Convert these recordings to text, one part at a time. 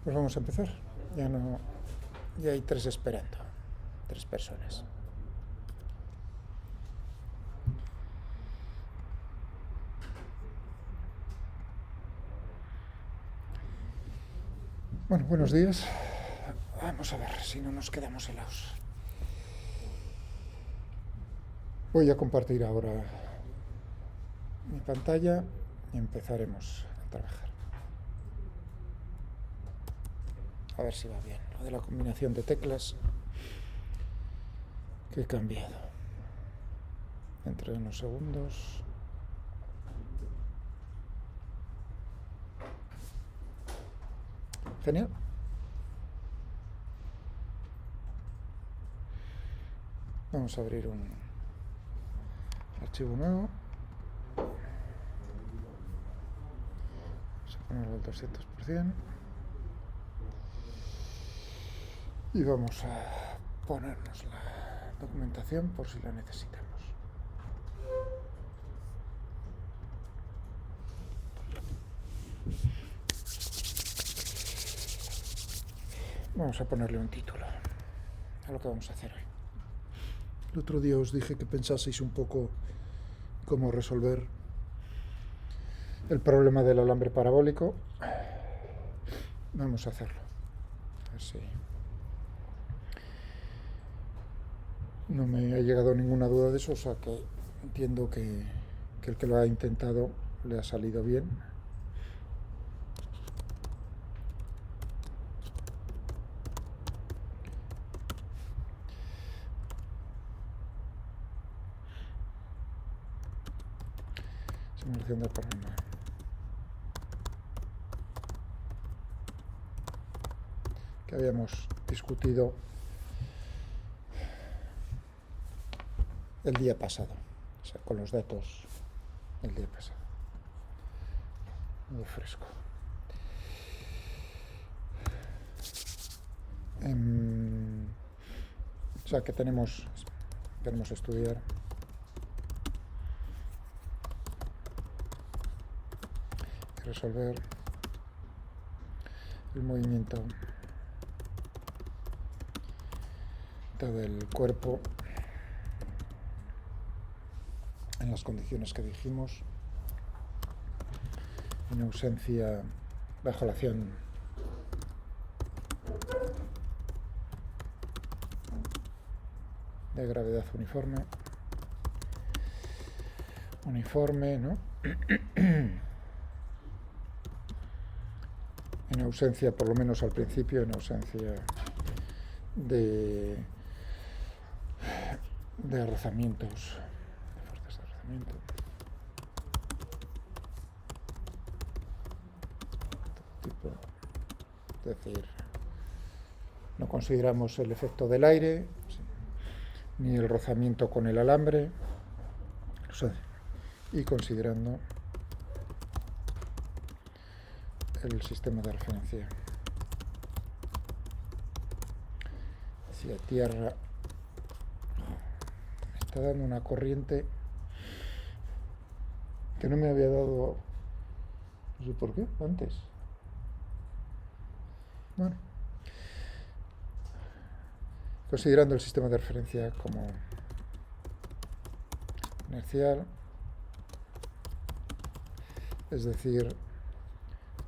Pues vamos a empezar. Ya hay 3 esperando. 3 personas. Bueno, buenos días. Vamos a ver si no nos quedamos helados. Voy a compartir ahora mi pantalla y empezaremos a trabajar. A ver si va bien. Lo de la combinación de teclas que he cambiado. Dentro de unos segundos. Genial. Vamos a abrir un archivo nuevo. Vamos a ponerlo al 200%. Y vamos a ponernos la documentación por si la necesitamos. Vamos a ponerle un título a lo que vamos a hacer hoy. El otro día os dije que pensaseis un poco cómo resolver el problema del alambre parabólico. Vamos a hacerlo. A ver si no me ha llegado ninguna duda de eso, o sea que entiendo que el que lo ha intentado le ha salido bien. Simulación de problema. Que habíamos discutido el día pasado, o sea, con los datos el día pasado. Muy fresco. O sea, que tenemos que estudiar y resolver el movimiento del cuerpo en las condiciones que dijimos, en ausencia, bajo la acción de gravedad uniforme, ¿no? En ausencia, por lo menos al principio, en ausencia de rozamientos, de fuerzas de rozamiento. Es decir, no consideramos el efecto del aire, ni el rozamiento con el alambre, o sea, y considerando el sistema de referencia hacia tierra. Me está dando una corriente que no me había dado, no sé por qué, antes. Bueno, considerando el sistema de referencia como inercial, es decir,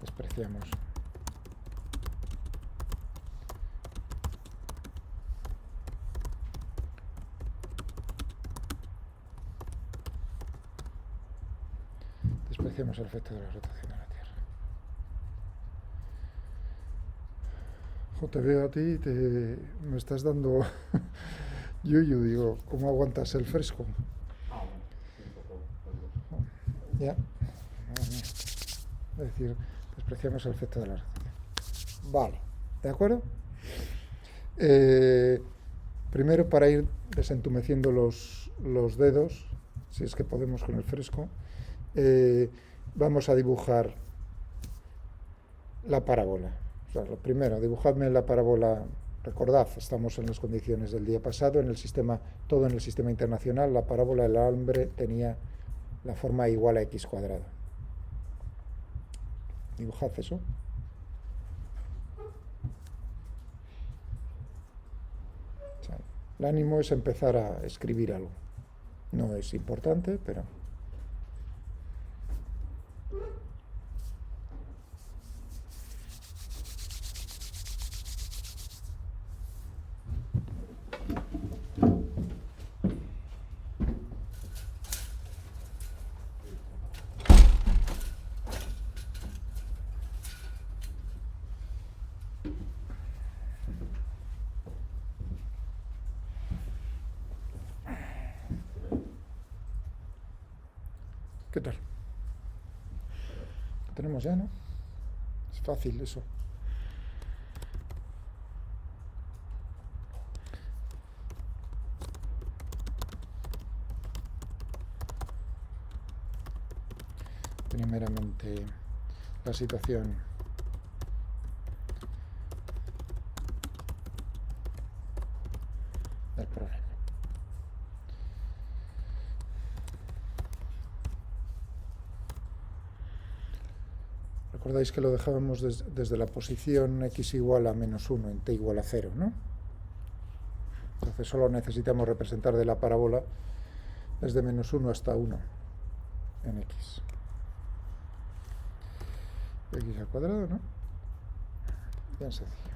despreciamos el efecto de la rotación de la Tierra. Te veo a ti, me estás dando yuyu, digo, ¿cómo aguantas el fresco? Ya. Es decir, despreciamos el efecto de la rotación. Vale, ¿de acuerdo? Primero, para ir desentumeciendo los dedos, si es que podemos con el fresco, vamos a dibujar la parábola. O sea, lo primero, dibujadme la parábola. Recordad, estamos en las condiciones del día pasado, en el sistema, todo en el sistema internacional, la parábola del alambre tenía la forma igual a x cuadrado. Dibujad eso. O sea, el ánimo es empezar a escribir algo. No es importante, pero... ¿Qué tal? Lo tenemos ya, ¿no? Es fácil eso. Primeramente, la situación del problema. Recordáis que lo dejábamos desde la posición x igual a menos 1 en t igual a 0, ¿no? Entonces solo necesitamos representar de la parábola desde menos 1 hasta 1 en x. X al cuadrado, ¿no? Bien sencillo.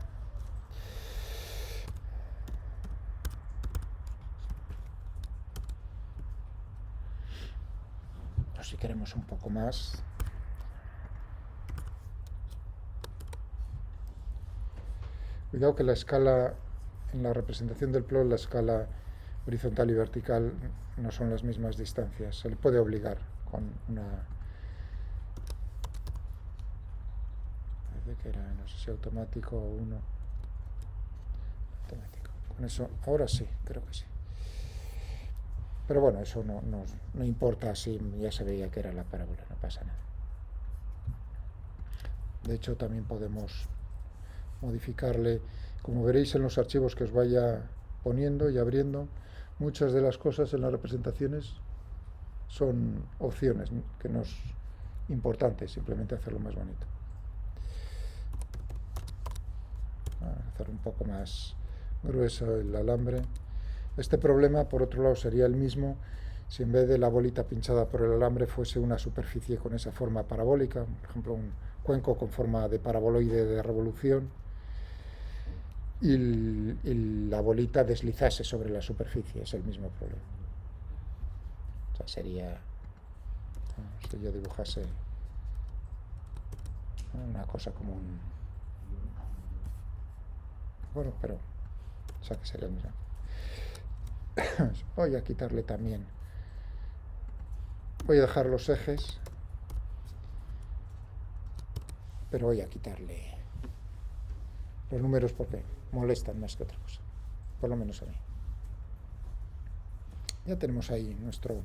O si queremos un poco más... Cuidado que la escala, en la representación del plot, la escala horizontal y vertical no son las mismas distancias. Se le puede obligar con una... Parece que era, no sé si automático o uno. Automático. Con eso, ahora sí, creo que sí. Pero bueno, eso no importa si ya se veía que era la parábola, no pasa nada. De hecho, también podemos modificarle, como veréis en los archivos que os vaya poniendo y abriendo, muchas de las cosas en las representaciones son opciones, que no es importante, simplemente hacerlo más bonito. Vamos a hacer un poco más grueso el alambre. Este problema, por otro lado, sería el mismo si en vez de la bolita pinchada por el alambre fuese una superficie con esa forma parabólica, por ejemplo un cuenco con forma de paraboloide de revolución, y la bolita deslizase sobre la superficie. Es el mismo problema. O sea, sería, si yo dibujase una cosa como un... Bueno, pero... O sea, que sería el mismo. Voy a quitarle también... Voy a dejar los ejes, pero voy a quitarle los números porque molestan más que otra cosa, por lo menos a mí. Ya tenemos ahí nuestro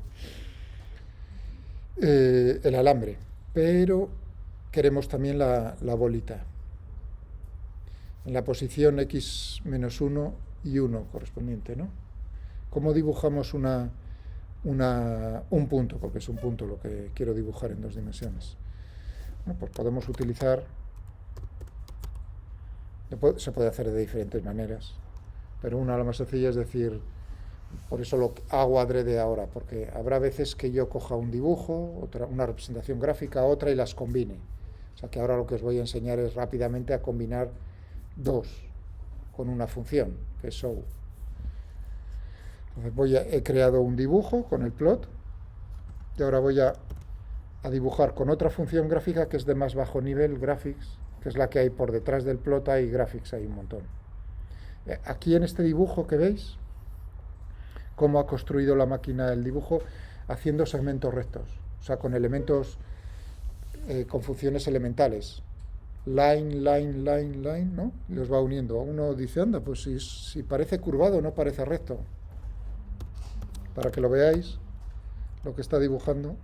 el alambre, pero queremos también la bolita en la posición x menos 1 y 1 correspondiente, ¿no? ¿Cómo dibujamos un punto? Porque es un punto lo que quiero dibujar en 2 dimensiones. Bueno, pues podemos utilizar... Se puede hacer de diferentes maneras, pero una de las más sencillas es decir, por eso lo hago adrede ahora, porque habrá veces que yo coja un dibujo, una representación gráfica, otra y las combine. O sea que ahora lo que os voy a enseñar es rápidamente a combinar dos con una función, que es show. Entonces he creado un dibujo con el plot y ahora voy a dibujar con otra función gráfica que es de más bajo nivel, graphics, que es la que hay por detrás del plot, hay graphics, hay un montón. Aquí en este dibujo que veis, cómo ha construido la máquina el dibujo, haciendo segmentos rectos, o sea, con elementos, con funciones elementales. Line, line, line, line, ¿no? Y los va uniendo. Uno dice, anda, pues si parece curvado, no parece recto. Para que lo veáis, lo que está dibujando.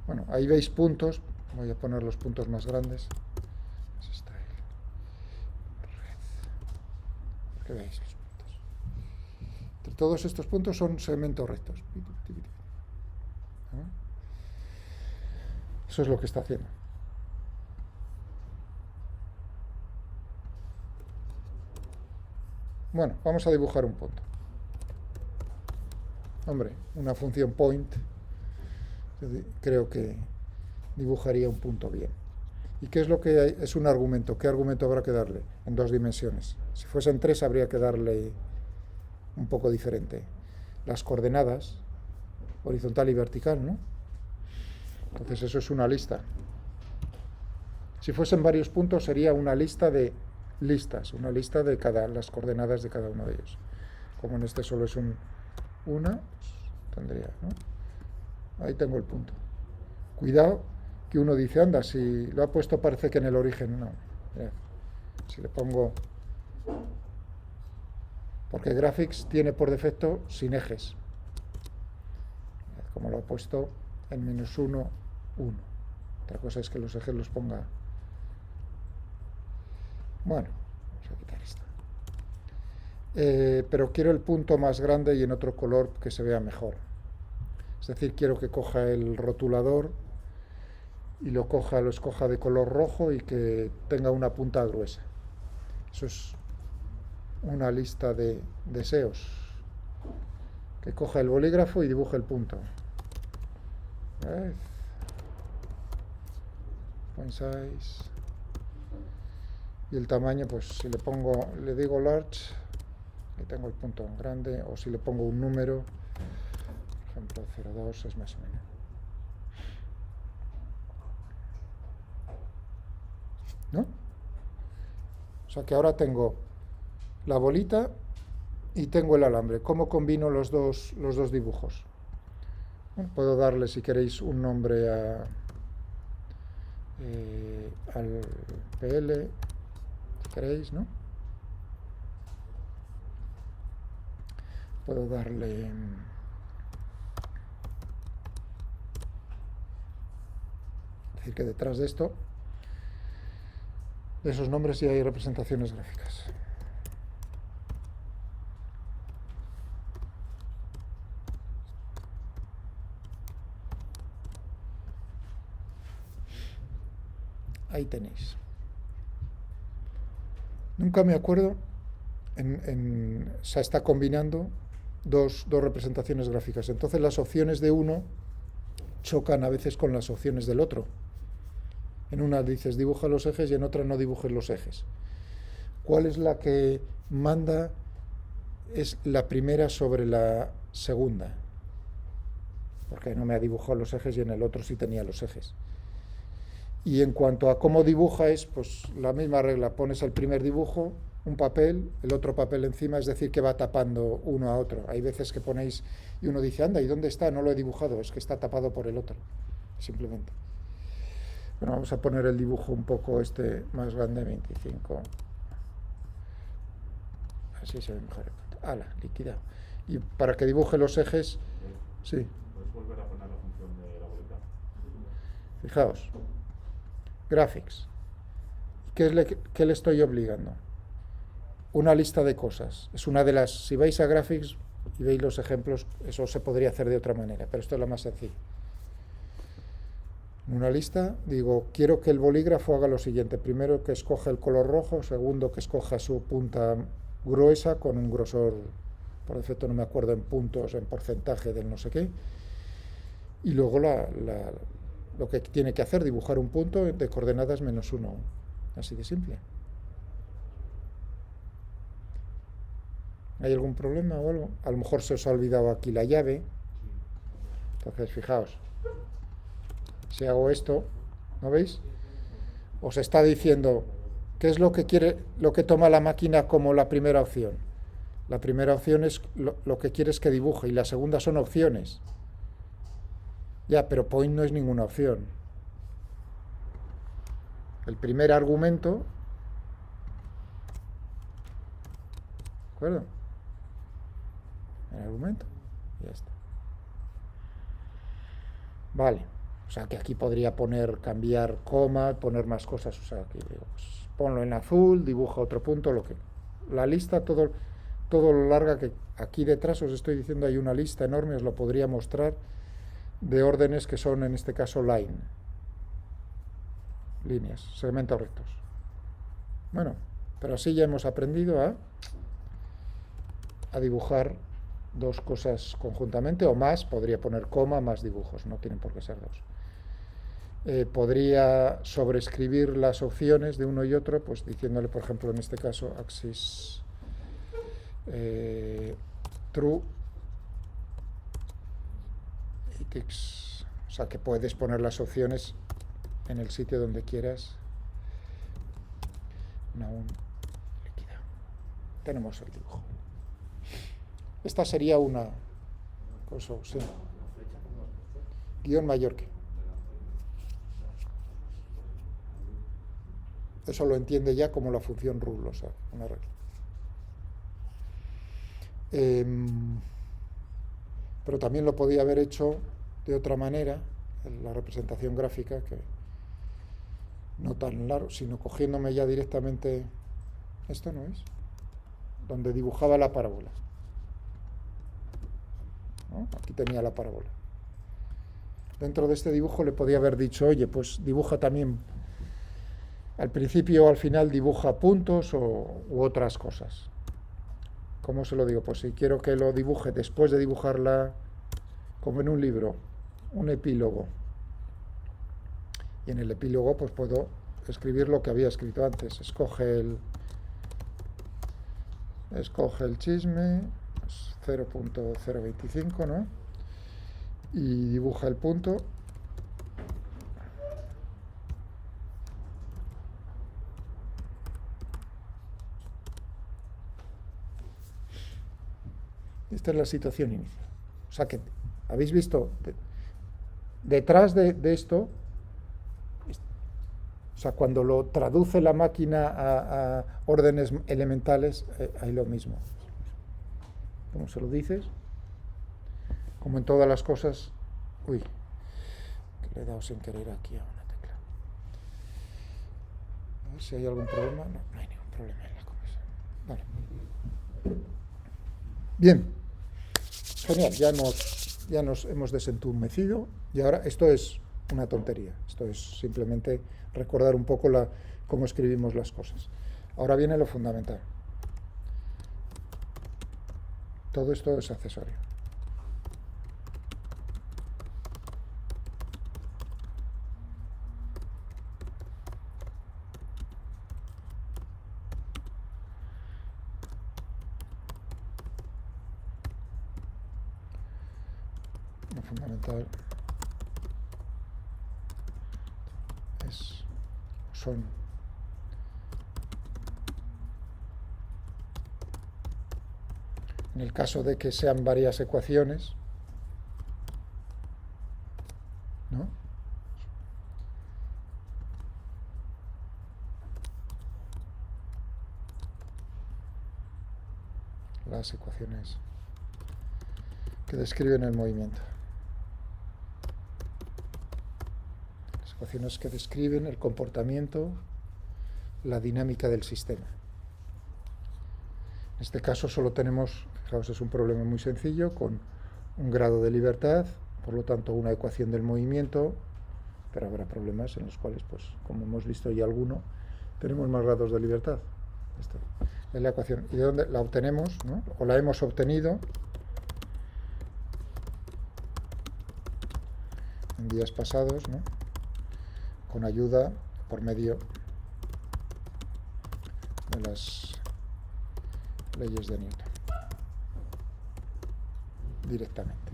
Bueno, ahí veis puntos. Voy a poner los puntos más grandes. Así está red. ¿Qué veis los puntos? Entre todos estos puntos son segmentos rectos. ¿No? Eso es lo que está haciendo. Bueno, vamos a dibujar un punto. Hombre, una función point, creo que dibujaría un punto bien. ¿Y qué es lo que hay? Es un argumento. ¿Qué argumento habrá que darle? En 2 dimensiones. Si fuesen 3 habría que darle un poco diferente. Las coordenadas, horizontal y vertical, ¿no? Entonces eso es una lista. Si fuesen varios puntos sería una lista de listas, una lista de las coordenadas de cada uno de ellos. Como en este solo es una, pues tendría, ¿no? Ahí tengo el punto. Cuidado que uno dice, anda, si lo ha puesto parece que en el origen no. Si le pongo... Porque Graphics tiene por defecto sin ejes. Como lo ha puesto en -1, 1. Otra cosa es que los ejes los ponga... Bueno, vamos a quitar esto. Pero quiero el punto más grande y en otro color que se vea mejor. Es decir, quiero que coja el rotulador y lo escoja de color rojo y que tenga una punta gruesa. Eso es una lista de deseos. Que coja el bolígrafo y dibuje el punto. Point size. Y el tamaño, pues si le digo large, ahí tengo el punto grande, o si le pongo un número, por ejemplo 0,2 es más o menos. ¿No? O sea que ahora tengo la bolita y tengo el alambre. ¿Cómo combino los dos dibujos? Bueno, puedo darle, si queréis, un nombre al PL, si queréis, ¿no? Puedo darle... Es decir, que detrás de esto, de esos nombres, ya hay representaciones gráficas. Ahí tenéis. Nunca me acuerdo, o sea, está combinando dos representaciones gráficas. Entonces las opciones de uno chocan a veces con las opciones del otro. En una dices dibuja los ejes y en otra no dibujes los ejes. ¿Cuál es la que manda? Es la primera sobre la segunda. Porque no me ha dibujado los ejes y en el otro sí tenía los ejes. Y en cuanto a cómo dibuja es pues la misma regla. Pones el primer dibujo, un papel, el otro papel encima, es decir, que va tapando uno a otro. Hay veces que ponéis y uno dice, anda, ¿y dónde está? No lo he dibujado, es que está tapado por el otro, simplemente. Bueno, vamos a poner el dibujo un poco más grande, 25. Así se ve mejor. ¡Hala! Liquidado. Y para que dibuje los ejes, sí. ¿Puedes volver a poner la función de la bolita? Fijaos. Graphics. ¿Qué le estoy obligando? Una lista de cosas. Es una de las... Si vais a Graphics y veis los ejemplos, eso se podría hacer de otra manera, pero esto es lo más sencillo. En una lista digo, quiero que el bolígrafo haga lo siguiente. Primero que escoja el color rojo, segundo que escoja su punta gruesa con un grosor, por defecto no me acuerdo en puntos, en porcentaje del no sé qué. Y luego lo que tiene que hacer, dibujar un punto de coordenadas -1. Así de simple. ¿Hay algún problema o algo? A lo mejor se os ha olvidado aquí la llave. Entonces, fijaos. Si hago esto, ¿no veis? Os está diciendo qué es lo que quiere, lo que toma la máquina como la primera opción. La primera opción es lo que quieres que dibuje y la segunda son opciones. Ya, pero point no es ninguna opción. El primer argumento, ¿de acuerdo? El argumento, ya está. Vale. sea, que aquí podría cambiar coma, poner más cosas. O sea, que digo, pues, ponlo en azul, dibuja otro punto, la lista, todo lo larga que aquí detrás os estoy diciendo, hay una lista enorme, os lo podría mostrar, de órdenes que son, en este caso, líneas, segmentos rectos. Bueno, pero así ya hemos aprendido a dibujar dos cosas conjuntamente, o más, podría poner coma, más dibujos, no tienen por qué ser dos. Podría sobreescribir las opciones de uno y otro, pues diciéndole, por ejemplo, en este caso, axis true itix, o sea que puedes poner las opciones en el sitio donde quieras. Líquida. Tenemos el dibujo. Esta sería una cosa, sí. Guión mayor que. Eso lo entiende ya como la función rule, o sea, una regla. Pero también lo podía haber hecho de otra manera, en la representación gráfica, que no tan largo, sino cogiéndome ya directamente, esto no es, donde dibujaba la parábola, ¿no? Aquí tenía la parábola. Dentro de este dibujo le podía haber dicho, oye, pues dibuja también, al principio o al final dibuja puntos u otras cosas. ¿Cómo se lo digo? Pues si quiero que lo dibuje después de dibujarla, como en un libro, un epílogo. Y en el epílogo pues puedo escribir lo que había escrito antes. Escoge el chisme, pues 0.025, ¿no? Y dibuja el punto. Esta es la situación inicial. O sea que, ¿habéis visto? Detrás de esto, o sea, cuando lo traduce la máquina a órdenes elementales, hay lo mismo. ¿Cómo se lo dices? Como en todas las cosas. Uy, que le he dado sin querer aquí a una tecla. A ver si hay algún problema. No hay ningún problema en la conversación. Vale. Bien. Genial, ya nos hemos desentumecido y ahora esto es una tontería. Esto es simplemente recordar un poco cómo escribimos las cosas. Ahora viene lo fundamental. Todo esto es accesorio. Lo fundamental son en el caso de que sean varias ecuaciones, ¿no? Las ecuaciones que describen el movimiento. Las ecuaciones que describen el comportamiento, la dinámica del sistema. En este caso solo tenemos, fijaos, es un problema muy sencillo, con un grado de libertad, por lo tanto una ecuación del movimiento, pero habrá problemas en los cuales, pues, como hemos visto ya alguno, tenemos más grados de libertad. Esta es la ecuación. ¿Y de dónde la obtenemos? ¿No? O la hemos obtenido en días pasados, ¿no? Con ayuda, por medio de las leyes de Newton. Directamente.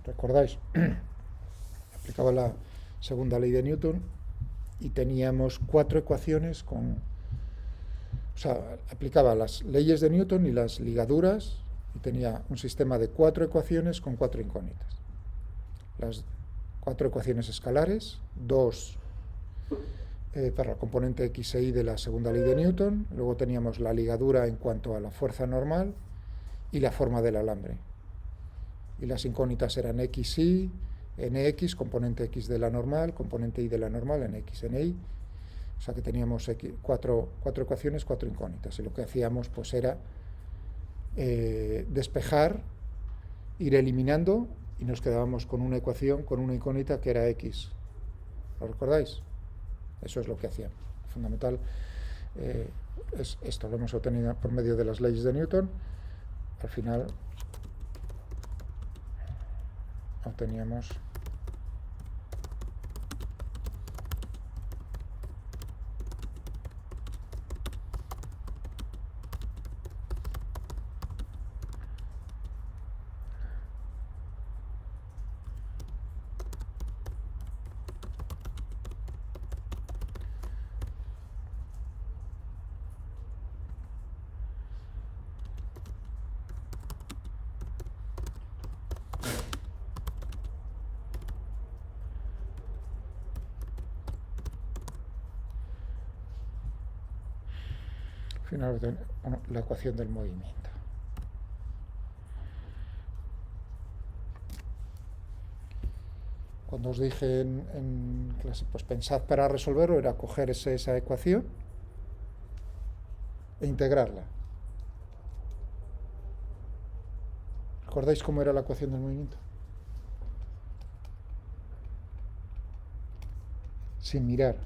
¿Recordáis? Aplicaba la segunda ley de Newton y teníamos 4 ecuaciones aplicaba las leyes de Newton y las ligaduras y tenía un sistema de 4 ecuaciones con 4 incógnitas. Las 4 ecuaciones escalares, 2 para la componente x e y de la segunda ley de Newton, luego teníamos la ligadura en cuanto a la fuerza normal y la forma del alambre. Y las incógnitas eran x, y, nx, componente x de la normal, componente y de la normal, nx, ni. O sea que teníamos cuatro ecuaciones, 4 incógnitas. Y lo que hacíamos pues era despejar, ir eliminando, y nos quedábamos con una ecuación, con una incógnita que era x. ¿Lo recordáis? Eso es lo que hacíamos. Fundamental es esto, lo hemos obtenido por medio de las leyes de Newton. Al final obteníamos la ecuación del movimiento. Cuando os dije en clase, pues pensad para resolverlo, era coger esa ecuación e integrarla. ¿Recordáis cómo era la ecuación del movimiento? Sin mirar.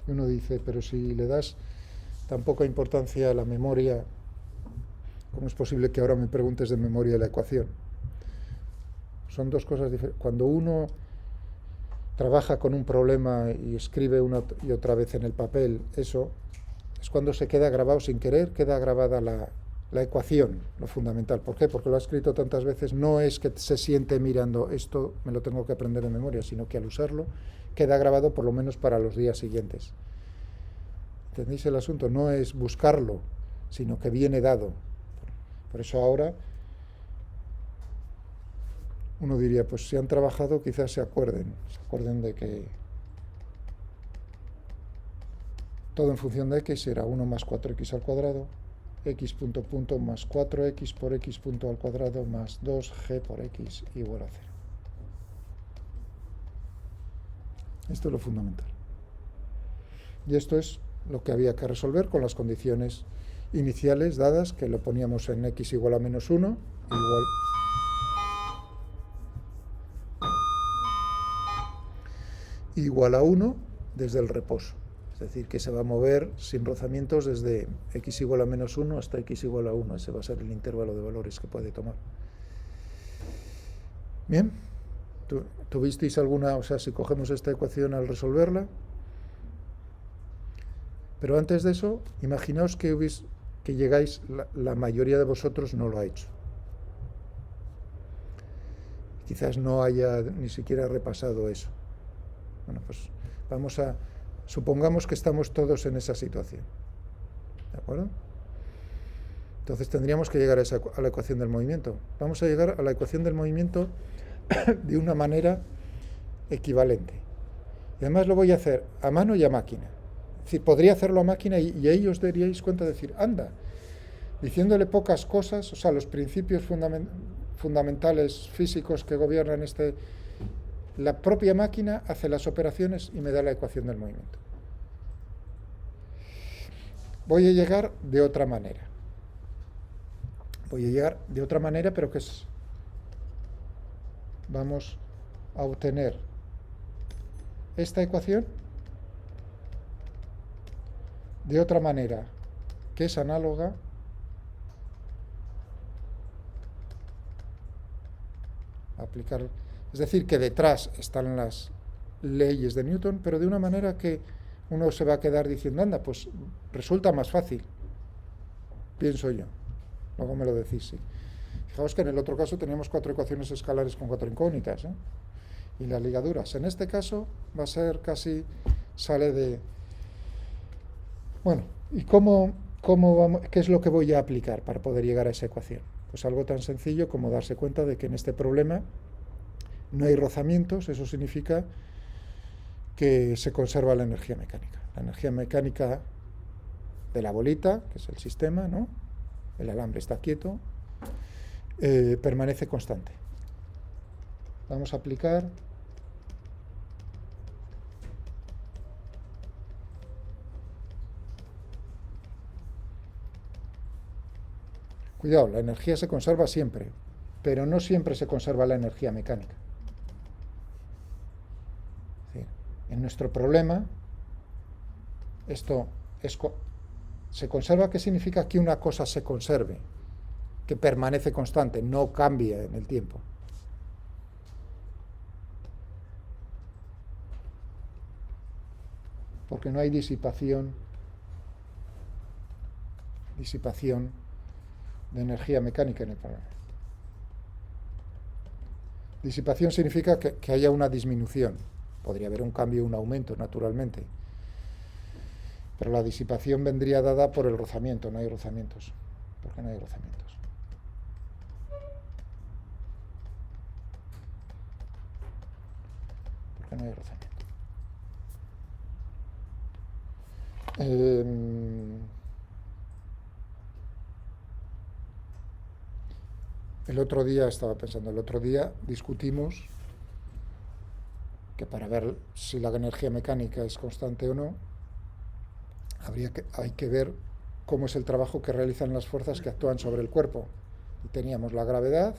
Uno dice, pero si le das tan poca importancia a la memoria, ¿cómo es posible que ahora me preguntes de memoria la ecuación? Son dos cosas diferentes. Cuando uno trabaja con un problema y escribe una y otra vez en el papel, eso es cuando se queda grabado sin querer, queda grabada la ecuación, lo fundamental. ¿Por qué? Porque lo ha escrito tantas veces. No es que se siente mirando, esto me lo tengo que aprender de memoria, sino que al usarlo queda grabado por lo menos para los días siguientes. ¿Entendéis el asunto? No es buscarlo, sino que viene dado. Por eso ahora uno diría, pues si han trabajado quizás se acuerden de que todo en función de x era 1 más 4x al cuadrado, x punto punto más 4x por x punto al cuadrado más 2g por x igual a 0. Esto es lo fundamental. Y esto es lo que había que resolver con las condiciones iniciales dadas, que lo poníamos en x igual a menos 1, igual a 1 desde el reposo. Es decir, que se va a mover sin rozamientos desde x igual a menos 1 hasta x igual a 1. Ese va a ser el intervalo de valores que puede tomar. Bien, ¿tuvisteis alguna, o sea, si cogemos esta ecuación al resolverla? Pero antes de eso, imaginaos que llegáis, la mayoría de vosotros no lo ha hecho. Quizás no haya ni siquiera repasado eso. Bueno, pues supongamos que estamos todos en esa situación. ¿De acuerdo? Entonces tendríamos que llegar a la ecuación del movimiento. Vamos a llegar a la ecuación del movimiento de una manera equivalente. Y además lo voy a hacer a mano y a máquina. Es decir, podría hacerlo a máquina y ahí os daríais cuenta de decir, anda, diciéndole pocas cosas, o sea, los principios fundamentales físicos que gobiernan la propia máquina hace las operaciones y me da la ecuación del movimiento. Voy a llegar de otra manera. Pero que es, vamos a obtener esta ecuación de otra manera, que es análoga a aplicar. Es decir, que detrás están las leyes de Newton, pero de una manera que uno se va a quedar diciendo, anda, pues resulta más fácil, pienso yo. Luego me lo decís, sí. Fijaos que en el otro caso teníamos 4 ecuaciones escalares con 4 incógnitas, ¿eh? Y las ligaduras. En este caso va a ser casi, sale de... Bueno, ¿y cómo vamos, qué es lo que voy a aplicar para poder llegar a esa ecuación? Pues algo tan sencillo como darse cuenta de que en este problema no hay rozamientos. Eso significa que se conserva la energía mecánica. La energía mecánica de la bolita, que es el sistema, ¿no? El alambre está quieto, permanece constante. Vamos a aplicar cuidado, la energía se conserva siempre, pero no siempre se conserva la energía mecánica. Es decir, en nuestro problema, esto se conserva. ¿Qué significa que una cosa se conserve? Que permanece constante, no cambia en el tiempo. Porque no hay disipación de energía mecánica en el problema. Disipación significa que haya una disminución. Podría haber un cambio, un aumento, naturalmente. Pero la disipación vendría dada por el rozamiento. No hay rozamientos. ¿Por qué no hay rozamientos? ¿Por qué no hay rozamientos? El otro día discutimos que para ver si la energía mecánica es constante o no, hay que ver cómo es el trabajo que realizan las fuerzas que actúan sobre el cuerpo. Y teníamos la gravedad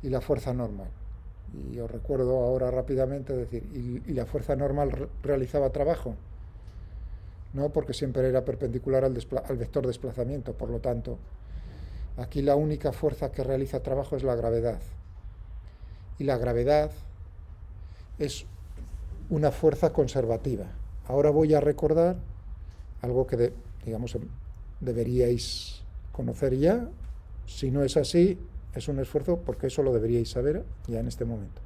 y la fuerza normal. Y os recuerdo ahora rápidamente decir, ¿y la fuerza normal realizaba trabajo? No, porque siempre era perpendicular al vector de desplazamiento. Por lo tanto, aquí la única fuerza que realiza trabajo es la gravedad. Y la gravedad es una fuerza conservativa. Ahora voy a recordar algo que, deberíais conocer ya. Si no es así, es un esfuerzo, porque eso lo deberíais saber ya en este momento.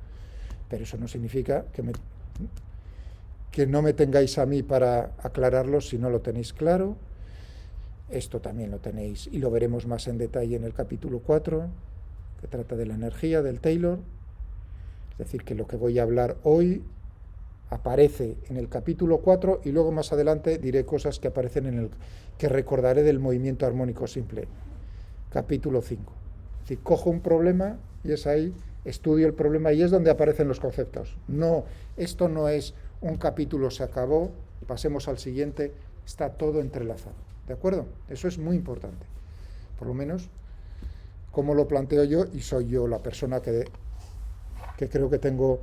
Pero eso no significa que no me tengáis a mí para aclararlo si no lo tenéis claro. Esto también lo tenéis y lo veremos más en detalle en el capítulo 4, que trata de la energía, del Taylor. Es decir, que lo que voy a hablar hoy aparece en el capítulo 4 y luego más adelante diré cosas que aparecen que recordaré del movimiento armónico simple, capítulo 5. Es decir, cojo un problema y es ahí, estudio el problema y es donde aparecen los conceptos. No, esto no es un capítulo, se acabó, pasemos al siguiente, está todo entrelazado. ¿De acuerdo? Eso es muy importante. Por lo menos, como lo planteo yo, y soy yo la persona que creo que tengo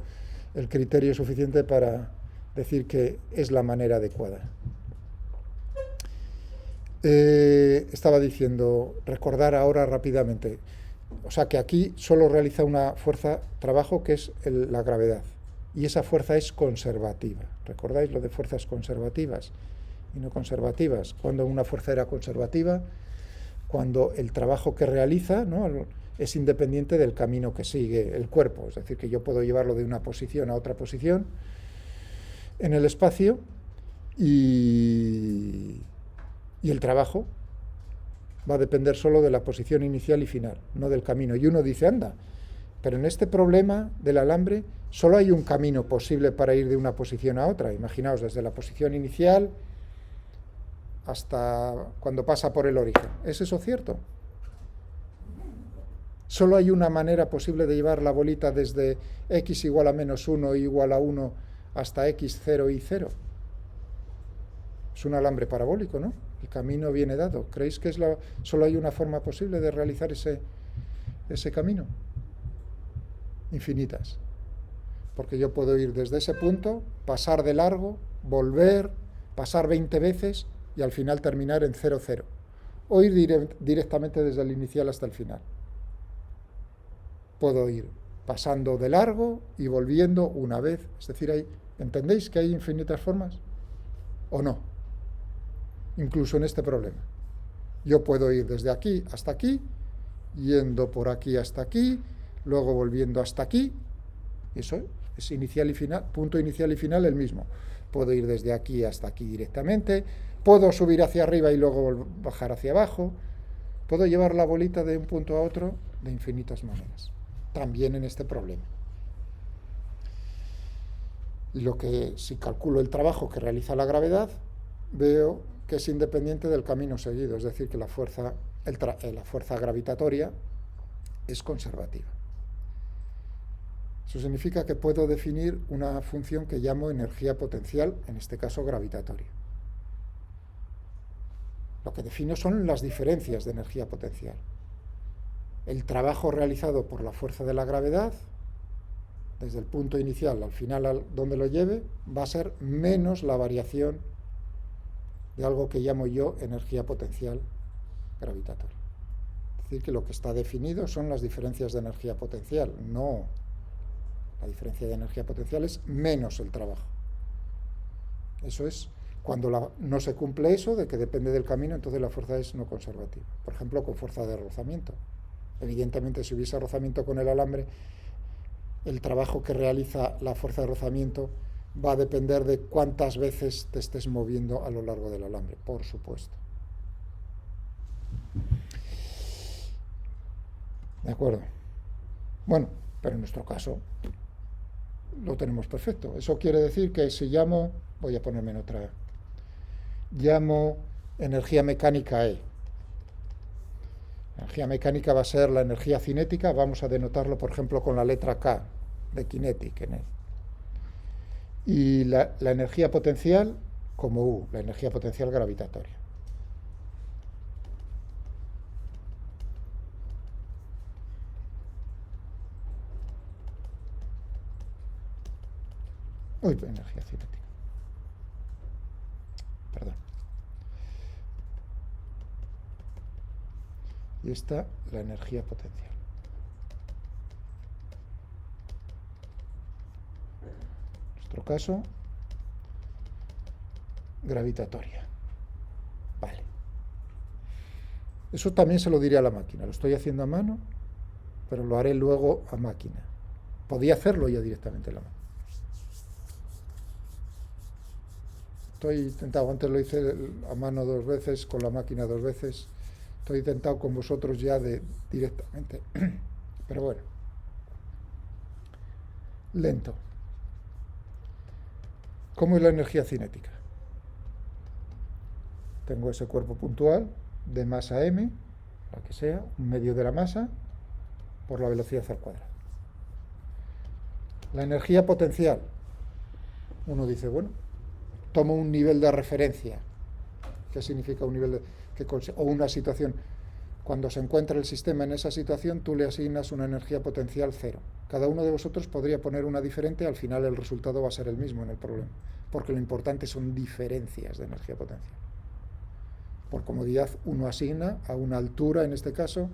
el criterio suficiente para decir que es la manera adecuada. Estaba diciendo, recordar ahora rápidamente, o sea que aquí solo realiza una fuerza trabajo que es la gravedad, y esa fuerza es conservativa. ¿Recordáis lo de fuerzas conservativas y no conservativas? Cuando una fuerza era conservativa, cuando el trabajo que realiza, ¿no?, es independiente del camino que sigue el cuerpo, es decir, que yo puedo llevarlo de una posición a otra posición en el espacio y el trabajo va a depender solo de la posición inicial y final, no del camino. Y uno dice, anda, pero en este problema del alambre solo hay un camino posible para ir de una posición a otra. Imaginaos, desde la posición inicial hasta cuando pasa por el origen. ¿Es eso cierto? Solo hay una manera posible de llevar la bolita desde x igual a menos 1 igual a 1 hasta x 0 y 0. Es un alambre parabólico, ¿no? El camino viene dado. ¿Creéis que solo hay una forma posible de realizar ese camino? Infinitas. Porque yo puedo ir desde ese punto, pasar de largo, volver, pasar 20 veces y al final terminar en 0, 0. O ir directamente desde el inicial hasta el final. Puedo ir pasando de largo y volviendo una vez. Es decir, ¿entendéis que hay infinitas formas? ¿O no? Incluso en este problema. Yo puedo ir desde aquí hasta aquí, yendo por aquí hasta aquí, luego volviendo hasta aquí. Eso es inicial y final, punto inicial y final el mismo. Puedo ir desde aquí hasta aquí directamente, puedo subir hacia arriba y luego bajar hacia abajo, puedo llevar la bolita de un punto a otro de infinitas maneras. También en este problema. Y si calculo el trabajo que realiza la gravedad, veo que es independiente del camino seguido, es decir, que la fuerza gravitatoria es conservativa. Eso significa que puedo definir una función que llamo energía potencial, en este caso gravitatoria. Lo que defino son las diferencias de energía potencial. El trabajo realizado por la fuerza de la gravedad, desde el punto inicial al final, donde lo lleve, va a ser menos la variación de algo que llamo yo energía potencial gravitatoria. Es decir, que lo que está definido son las diferencias de energía potencial, no la diferencia de energía potencial es menos el trabajo. Eso es cuando no se cumple eso, de que depende del camino, entonces la fuerza es no conservativa. Por ejemplo, con fuerza de rozamiento. Evidentemente, si hubiese rozamiento con el alambre, el trabajo que realiza la fuerza de rozamiento va a depender de cuántas veces te estés moviendo a lo largo del alambre, por supuesto. ¿De acuerdo? Bueno, pero en nuestro caso lo tenemos perfecto. Eso quiere decir que si llamo, voy a ponerme en otra, llamo energía mecánica E. Energía mecánica va a ser la energía cinética, vamos a denotarlo, por ejemplo, con la letra K de kinetic en E. Y la energía potencial como U, la energía potencial gravitatoria. Uy, energía cinética. Perdón. Y esta, la energía potencial. En nuestro caso, gravitatoria. Vale. Eso también se lo diré a la máquina. Lo estoy haciendo a mano, pero lo haré luego a máquina. Podía hacerlo ya directamente a la máquina. Estoy tentado, antes lo hice a mano 2 veces, con la máquina 2 veces. Estoy tentado con vosotros ya de directamente. Pero bueno. Lento. ¿Cómo es la energía cinética? Tengo ese cuerpo puntual de masa m, la que sea, un medio de la masa, por la velocidad al cuadrado. La energía potencial. Uno dice, bueno, tomo un nivel de referencia. ¿Qué significa un nivel o una situación? Cuando se encuentra el sistema en esa situación, tú le asignas una energía potencial 0. Cada uno de vosotros podría poner una diferente, al final el resultado va a ser el mismo en el problema, porque lo importante son diferencias de energía potencial. Por comodidad, uno asigna a una altura, en este caso,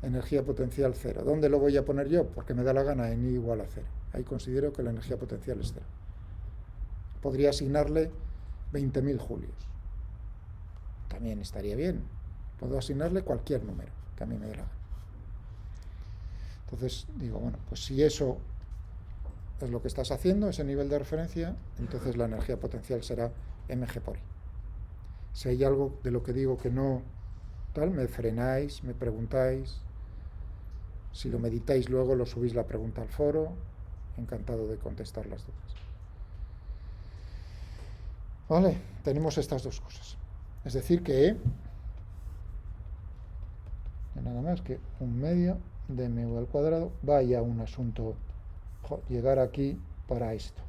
energía potencial 0. ¿Dónde lo voy a poner yo? Porque me da la gana, en I igual a 0. Ahí considero que la energía potencial es 0. Podría asignarle 20.000 julios. También estaría bien. Puedo asignarle cualquier número que a mí me dé la gana. Entonces digo, bueno, pues si eso es lo que estás haciendo, ese nivel de referencia, entonces la energía potencial será mg por I. Si hay algo de lo que digo que no tal, me frenáis, me preguntáis. Si lo meditáis luego, lo subís la pregunta al foro. Encantado de contestar las dudas. Vale, tenemos estas dos cosas. Es decir que nada más que un medio de mv al cuadrado, vaya un asunto llegar aquí para esto.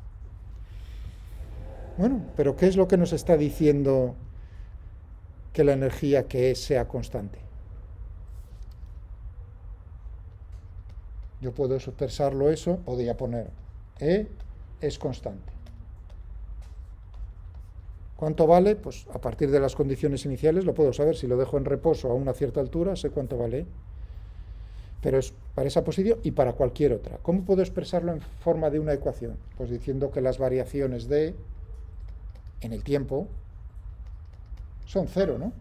Bueno, pero ¿qué es lo que nos está diciendo que la energía que sea constante? Yo puedo expresarlo eso, podría poner E es constante. ¿Cuánto vale? Pues a partir de las condiciones iniciales lo puedo saber. Si lo dejo en reposo a una cierta altura, sé cuánto vale. Pero es para esa posición y para cualquier otra. ¿Cómo puedo expresarlo en forma de una ecuación? Pues diciendo que las variaciones de en el tiempo son 0, ¿no?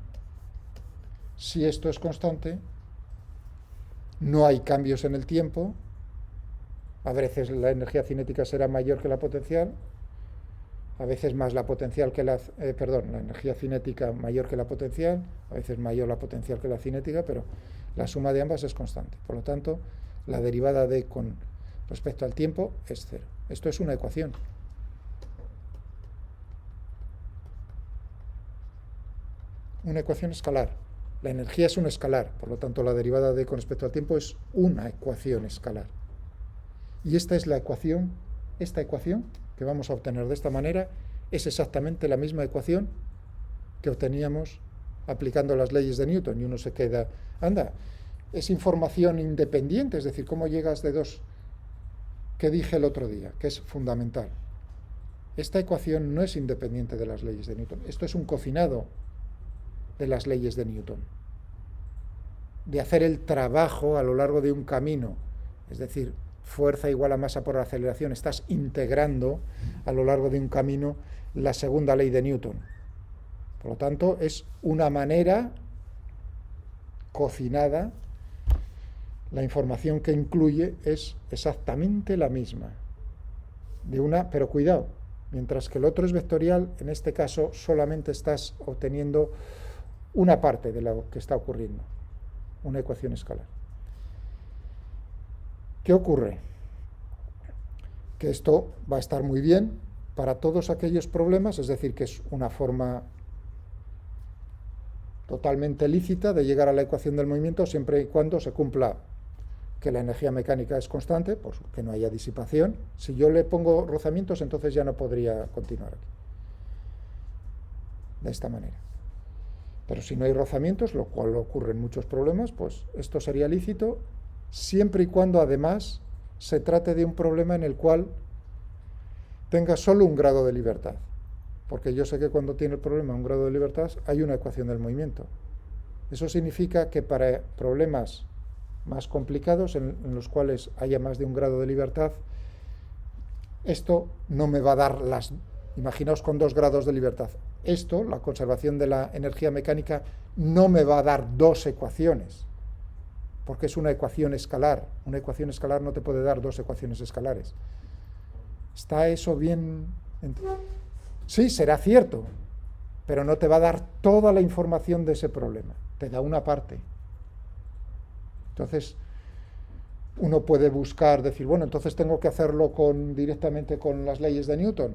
Si esto es constante, no hay cambios en el tiempo. A veces la energía cinética será mayor que la potencial. A veces más la potencial que la energía cinética mayor que la potencial, a veces mayor la potencial que la cinética, pero la suma de ambas es constante. Por lo tanto, la derivada de con respecto al tiempo es 0. Esto es una ecuación. Una ecuación escalar. La energía es un escalar, por lo tanto la derivada de con respecto al tiempo es una ecuación escalar. Y esta es la ecuación, esta ecuación que vamos a obtener de esta manera es exactamente la misma ecuación que obteníamos aplicando las leyes de Newton. Y uno se queda, anda, es información independiente, es decir, cómo llegas de dos que dije el otro día, que es fundamental. Esta ecuación no es independiente de las leyes de Newton. Esto es un cocinado de las leyes de Newton, de hacer el trabajo a lo largo de un camino, es decir, fuerza igual a masa por aceleración. Estás integrando a lo largo de un camino la segunda ley de Newton. Por lo tanto, es una manera cocinada. La información que incluye es exactamente la misma. Pero cuidado, mientras que el otro es vectorial, en este caso solamente estás obteniendo una parte de lo que está ocurriendo, una ecuación escalar. ¿Qué ocurre? Que esto va a estar muy bien para todos aquellos problemas, es decir, que es una forma totalmente lícita de llegar a la ecuación del movimiento siempre y cuando se cumpla que la energía mecánica es constante, pues que no haya disipación. Si yo le pongo rozamientos, entonces ya no podría continuar aquí, de esta manera. Pero si no hay rozamientos, lo cual ocurre en muchos problemas, pues esto sería lícito, siempre y cuando además se trate de un problema en el cual tenga solo un grado de libertad. Porque yo sé que cuando tiene el problema un grado de libertad, hay una ecuación del movimiento. Eso significa que para problemas más complicados, en los cuales haya más de un grado de libertad, esto no me va a dar las... Imaginaos con 2 grados de libertad. Esto, la conservación de la energía mecánica, no me va a dar 2 ecuaciones, porque es una ecuación escalar. Una ecuación escalar no te puede dar 2 ecuaciones escalares. ¿Está eso bien? Sí, será cierto, pero no te va a dar toda la información de ese problema. Te da una parte. Entonces, uno puede buscar, decir, bueno, entonces tengo que hacerlo directamente con las leyes de Newton.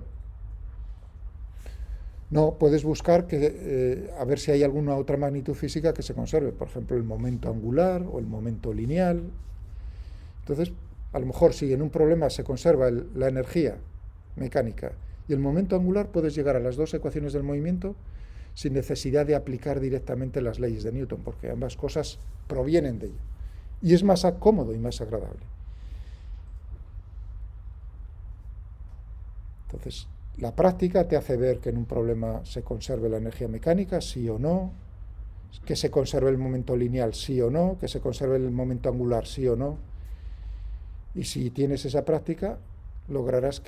No, puedes buscar a ver si hay alguna otra magnitud física que se conserve, por ejemplo, el momento angular o el momento lineal. Entonces, a lo mejor si en un problema se conserva la energía mecánica y el momento angular, puedes llegar a las 2 ecuaciones del movimiento sin necesidad de aplicar directamente las leyes de Newton, porque ambas cosas provienen de ello. Y es más cómodo y más agradable. Entonces, la práctica te hace ver que en un problema se conserve la energía mecánica, sí o no, que se conserve el momento lineal, sí o no, que se conserve el momento angular, sí o no. Y si tienes esa práctica, lograrás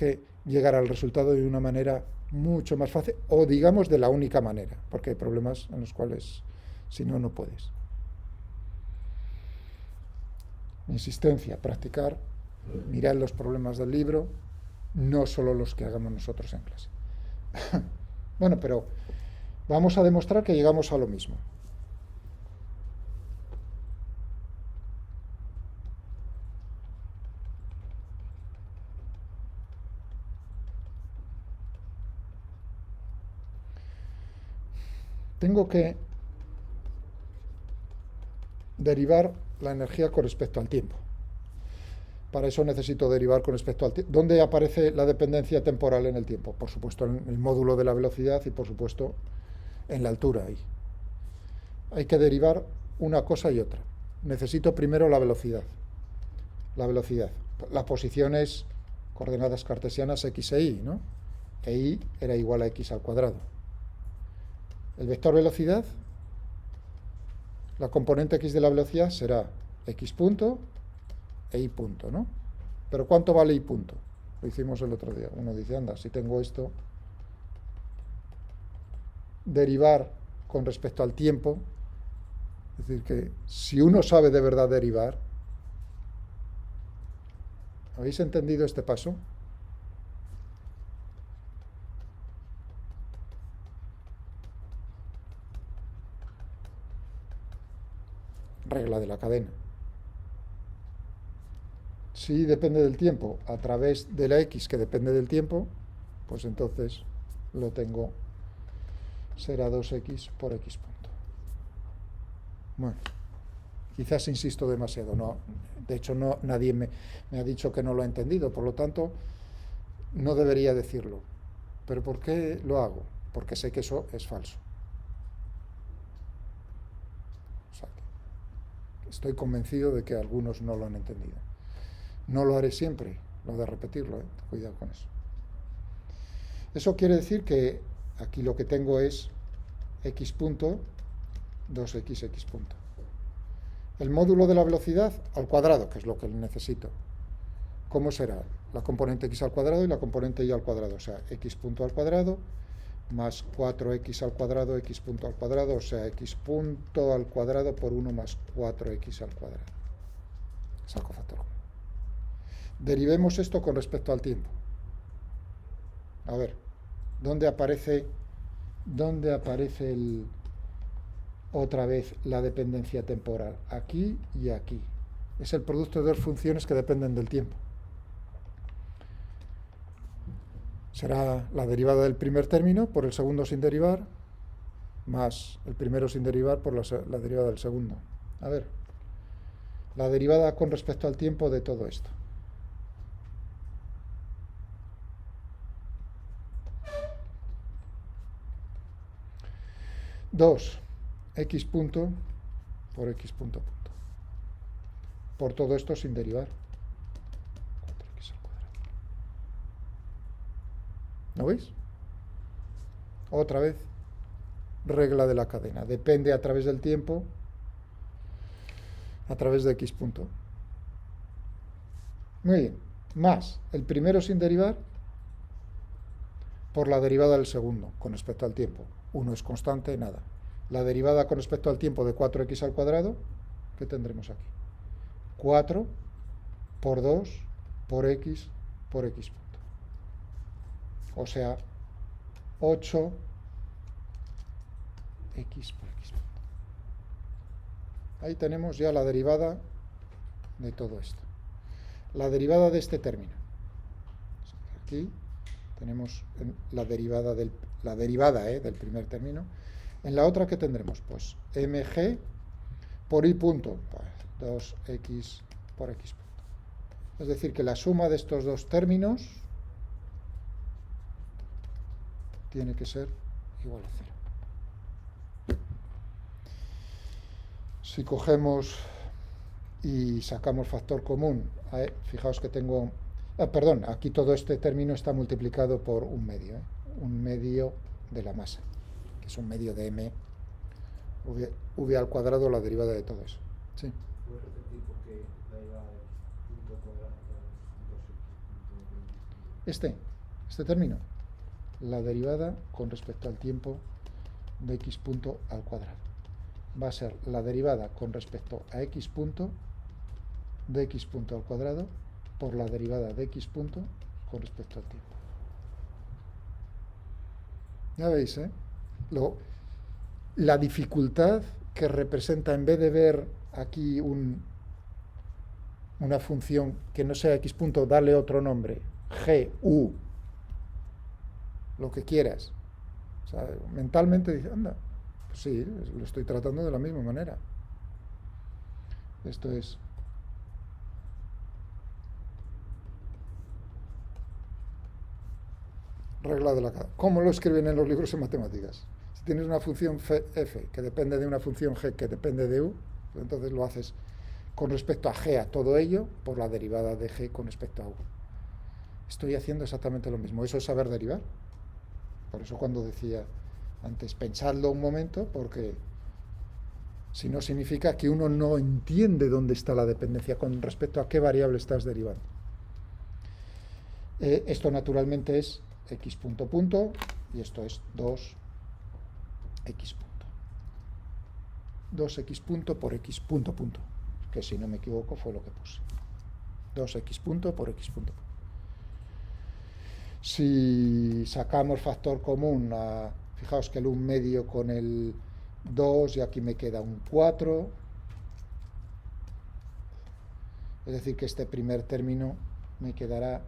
llegar al resultado de una manera mucho más fácil, o digamos de la única manera, porque hay problemas en los cuales si no, no puedes. Insistencia, practicar, mirar los problemas del libro, no solo los que hagamos nosotros en clase. Bueno, pero vamos a demostrar que llegamos a lo mismo. Tengo que derivar la energía con respecto al tiempo. Para eso necesito derivar con respecto al tiempo. ¿Dónde aparece la dependencia temporal en el tiempo? Por supuesto en el módulo de la velocidad y por supuesto en la altura. Ahí hay que derivar una cosa y otra. Necesito primero la velocidad. La velocidad. Las posiciones coordenadas cartesianas x e y, ¿no? E y era igual a x al cuadrado. El vector velocidad, la componente x de la velocidad será x punto e y punto, ¿no? Pero ¿cuánto vale y punto? Lo hicimos el otro día. Uno dice, anda, si tengo esto, derivar con respecto al tiempo, es decir, que si uno sabe de verdad derivar, ¿habéis entendido este paso? Regla de la cadena. Si depende del tiempo a través de la x que depende del tiempo, pues entonces lo tengo, será 2x por x punto. Bueno, Quizás insisto demasiado, no. De hecho, no, nadie me ha dicho que no lo ha entendido, por lo tanto, no debería decirlo. ¿Pero por qué lo hago? Porque sé que eso es falso. O sea, estoy convencido de que algunos no lo han entendido. No lo haré siempre, lo de repetirlo, cuidado con eso. Eso quiere decir que aquí lo que tengo es x punto, 2xx punto. El módulo de la velocidad al cuadrado, que es lo que necesito. ¿Cómo será? La componente x al cuadrado y la componente y al cuadrado. O sea, x punto al cuadrado más 4x al cuadrado, x punto al cuadrado, o sea, x punto al cuadrado por 1 más 4x al cuadrado. Saco factor. Derivemos esto con respecto al tiempo. A ver, ¿dónde aparece otra vez la dependencia temporal? Aquí y aquí. Es el producto de dos funciones que dependen del tiempo. Será la derivada del primer término por el segundo sin derivar, más el primero sin derivar por la derivada del segundo. A ver, la derivada con respecto al tiempo de todo esto. Dos, x punto por x punto punto. Por todo esto sin derivar. 4x al cuadrado. ¿No veis? Otra vez, regla de la cadena. Depende a través del tiempo, a través de x punto. Muy bien. Más el primero sin derivar por la derivada del segundo con respecto al tiempo. Uno es constante, nada. La derivada con respecto al tiempo de 4x al cuadrado, ¿qué tendremos aquí? 4 por 2 por x punto. O sea, 8x por x punto. Ahí tenemos ya la derivada de todo esto. La derivada de este término. Aquí tenemos la derivada del primer término. En la otra, ¿qué tendremos? Pues mg por y punto, pues 2x por x punto. Es decir, que la suma de estos dos términos tiene que ser igual a 0. Si cogemos y sacamos factor común, fijaos que tengo... perdón, aquí todo este término está multiplicado por un medio de la masa, que es un medio de m, v al cuadrado, la derivada de todo eso. Sí. ¿Puedes repetir por qué la derivada de x punto al cuadrado es 2x punto? Este término, la derivada con respecto al tiempo de x punto al cuadrado. Va a ser la derivada con respecto a x punto de x punto al cuadrado por la derivada de x punto con respecto al tiempo. Ya veis, la dificultad que representa, en vez de ver aquí una función que no sea x punto, darle otro nombre, g, u, lo que quieras. O sea, mentalmente dice, anda, pues sí, lo estoy tratando de la misma manera. Esto es... regla de la cadena. ¿Cómo lo escriben en los libros de matemáticas? Si tienes una función f que depende de una función g que depende de u, pues entonces lo haces con respecto a g a todo ello por la derivada de g con respecto a u. Estoy haciendo exactamente lo mismo. Eso es saber derivar. Por eso cuando decía antes, pensadlo un momento, porque si no significa que uno no entiende dónde está la dependencia con respecto a qué variable estás derivando. Esto naturalmente es x punto punto y esto es 2x punto. 2x punto por x punto punto, que si no me equivoco fue lo que puse. 2x punto por x punto punto. Si sacamos factor común, fijaos que el 1 medio con el 2 y aquí me queda un 4. Es decir, que este primer término me quedará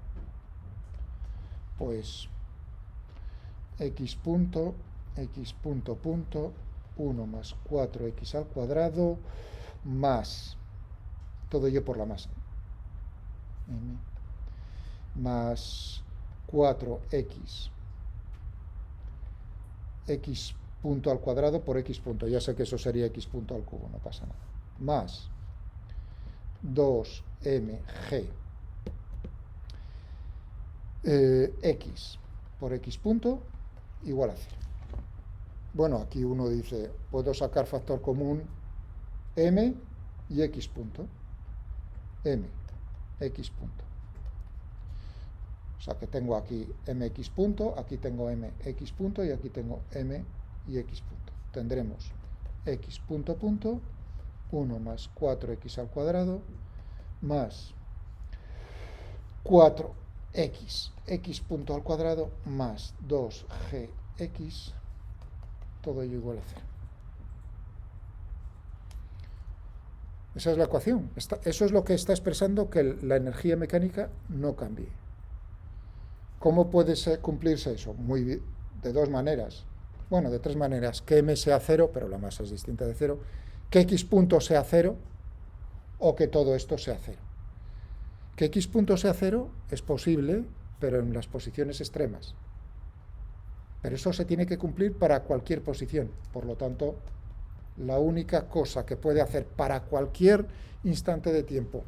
pues x punto punto, 1 más 4x al cuadrado más, todo ello por la masa, m, más 4x, x punto al cuadrado por x punto, ya sé que eso sería x punto al cubo, no pasa nada, más 2mg x por x punto igual a 0. Bueno, aquí uno dice, puedo sacar factor común m y x punto, m, x punto. O sea que tengo aquí mx punto, aquí tengo mx punto y aquí tengo m y x punto. Tendremos x punto punto, 1 más 4x al cuadrado, más 4x, x punto al cuadrado, más 2gx, todo ello igual a 0. Esa es la ecuación. Eso es lo que está expresando que la energía mecánica no cambie. ¿Cómo puede cumplirse eso? Muy bien, de dos maneras. Bueno, de tres maneras. Que m sea 0, pero la masa es distinta de 0. Que x punto sea 0 o que todo esto sea 0. Que x punto sea 0 es posible, pero en las posiciones extremas. Pero eso se tiene que cumplir para cualquier posición. Por lo tanto, la única cosa que puede hacer para cualquier instante de tiempo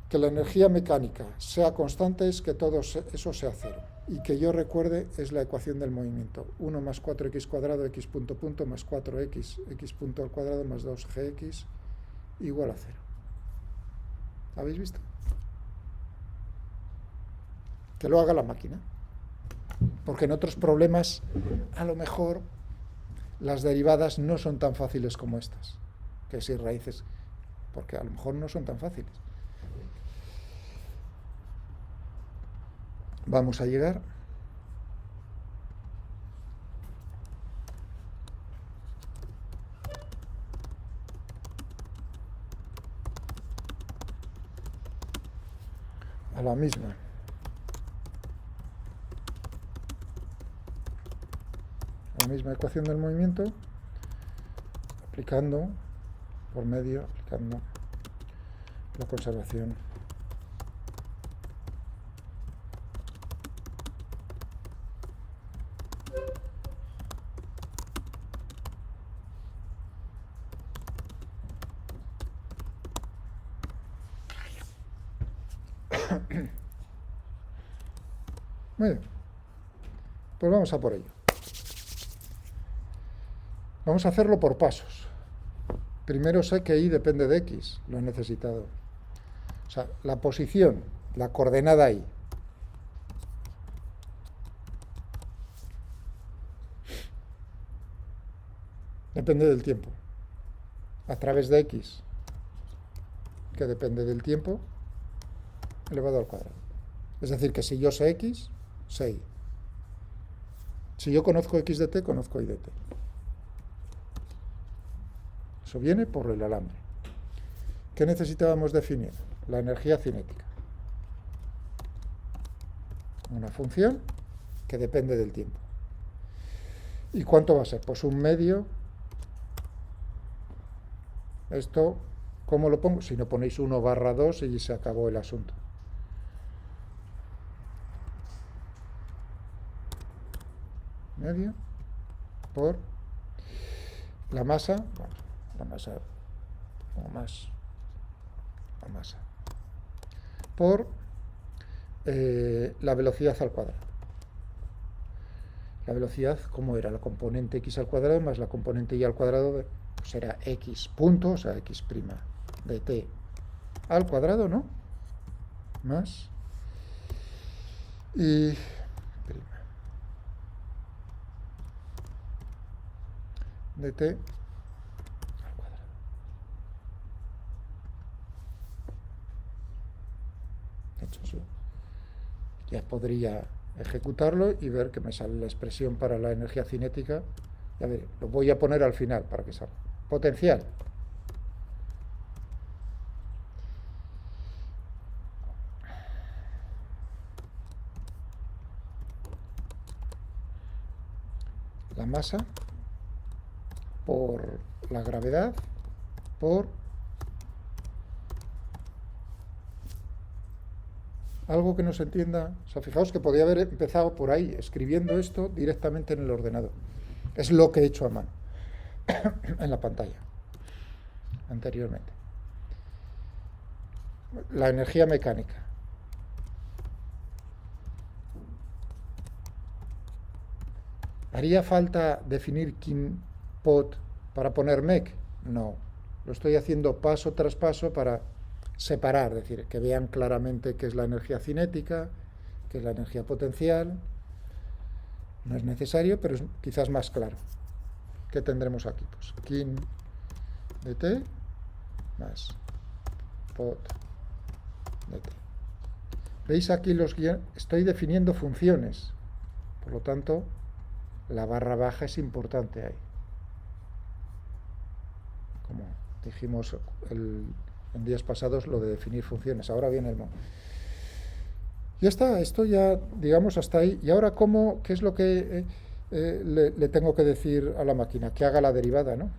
que la energía mecánica sea constante es que todo eso sea 0. Y que yo recuerde es la ecuación del movimiento. 1 más 4x cuadrado, x punto punto, más 4x, x punto al cuadrado, más 2gx, igual a 0. ¿Habéis visto? Que lo haga la máquina. Porque en otros problemas, a lo mejor, las derivadas no son tan fáciles como estas. Que si raíces, porque a lo mejor no son tan fáciles. Vamos a llegar a la misma. A la misma ecuación del movimiento, aplicando la conservación. Muy bien, pues vamos a por ello. Vamos a hacerlo por pasos. Primero sé que y depende de x, lo he necesitado. O sea, la posición, la coordenada y. Depende del tiempo. A través de x, que depende del tiempo, elevado al cuadrado. Es decir, que si yo sé x, sé y. Si yo conozco x de t, conozco y de t. Eso viene por el alambre. ¿Qué necesitábamos definir? La energía cinética. Una función que depende del tiempo. ¿Y cuánto va a ser? Pues un medio. Esto, ¿cómo lo pongo? Si no ponéis 1/2 y se acabó el asunto. Medio por la masa, bueno, la masa o más, la masa, por la velocidad al cuadrado. La velocidad, ¿cómo era? La componente x al cuadrado más la componente y al cuadrado, pues era x punto, o sea, x' de t al cuadrado, ¿no? Más y de t al cuadrado. Hecho eso. Ya podría ejecutarlo y ver que me sale la expresión para la energía cinética. Ya veré, lo voy a poner al final para que salga. Potencial. La masa por la gravedad por algo que no se entienda. O sea, fijaos que podía haber empezado por ahí, escribiendo esto directamente en el ordenador. Es lo que he hecho a mano, en la pantalla, anteriormente. La energía mecánica. ¿Haría falta definir KIN-POT para poner MEC? No. Lo estoy haciendo paso tras paso para separar, es decir, que vean claramente qué es la energía cinética, qué es la energía potencial. No es necesario, pero es quizás más claro. ¿Qué tendremos aquí? Pues KIN de T más POT de T. ¿Veis aquí los guiones? Estoy definiendo funciones. Por lo tanto, la barra baja es importante ahí. Como dijimos en días pasados, lo de definir funciones. Ahora viene el modo. Ya está, esto ya, digamos, hasta ahí. Y ahora, ¿qué es lo que le tengo que decir a la máquina? Que haga la derivada, ¿no?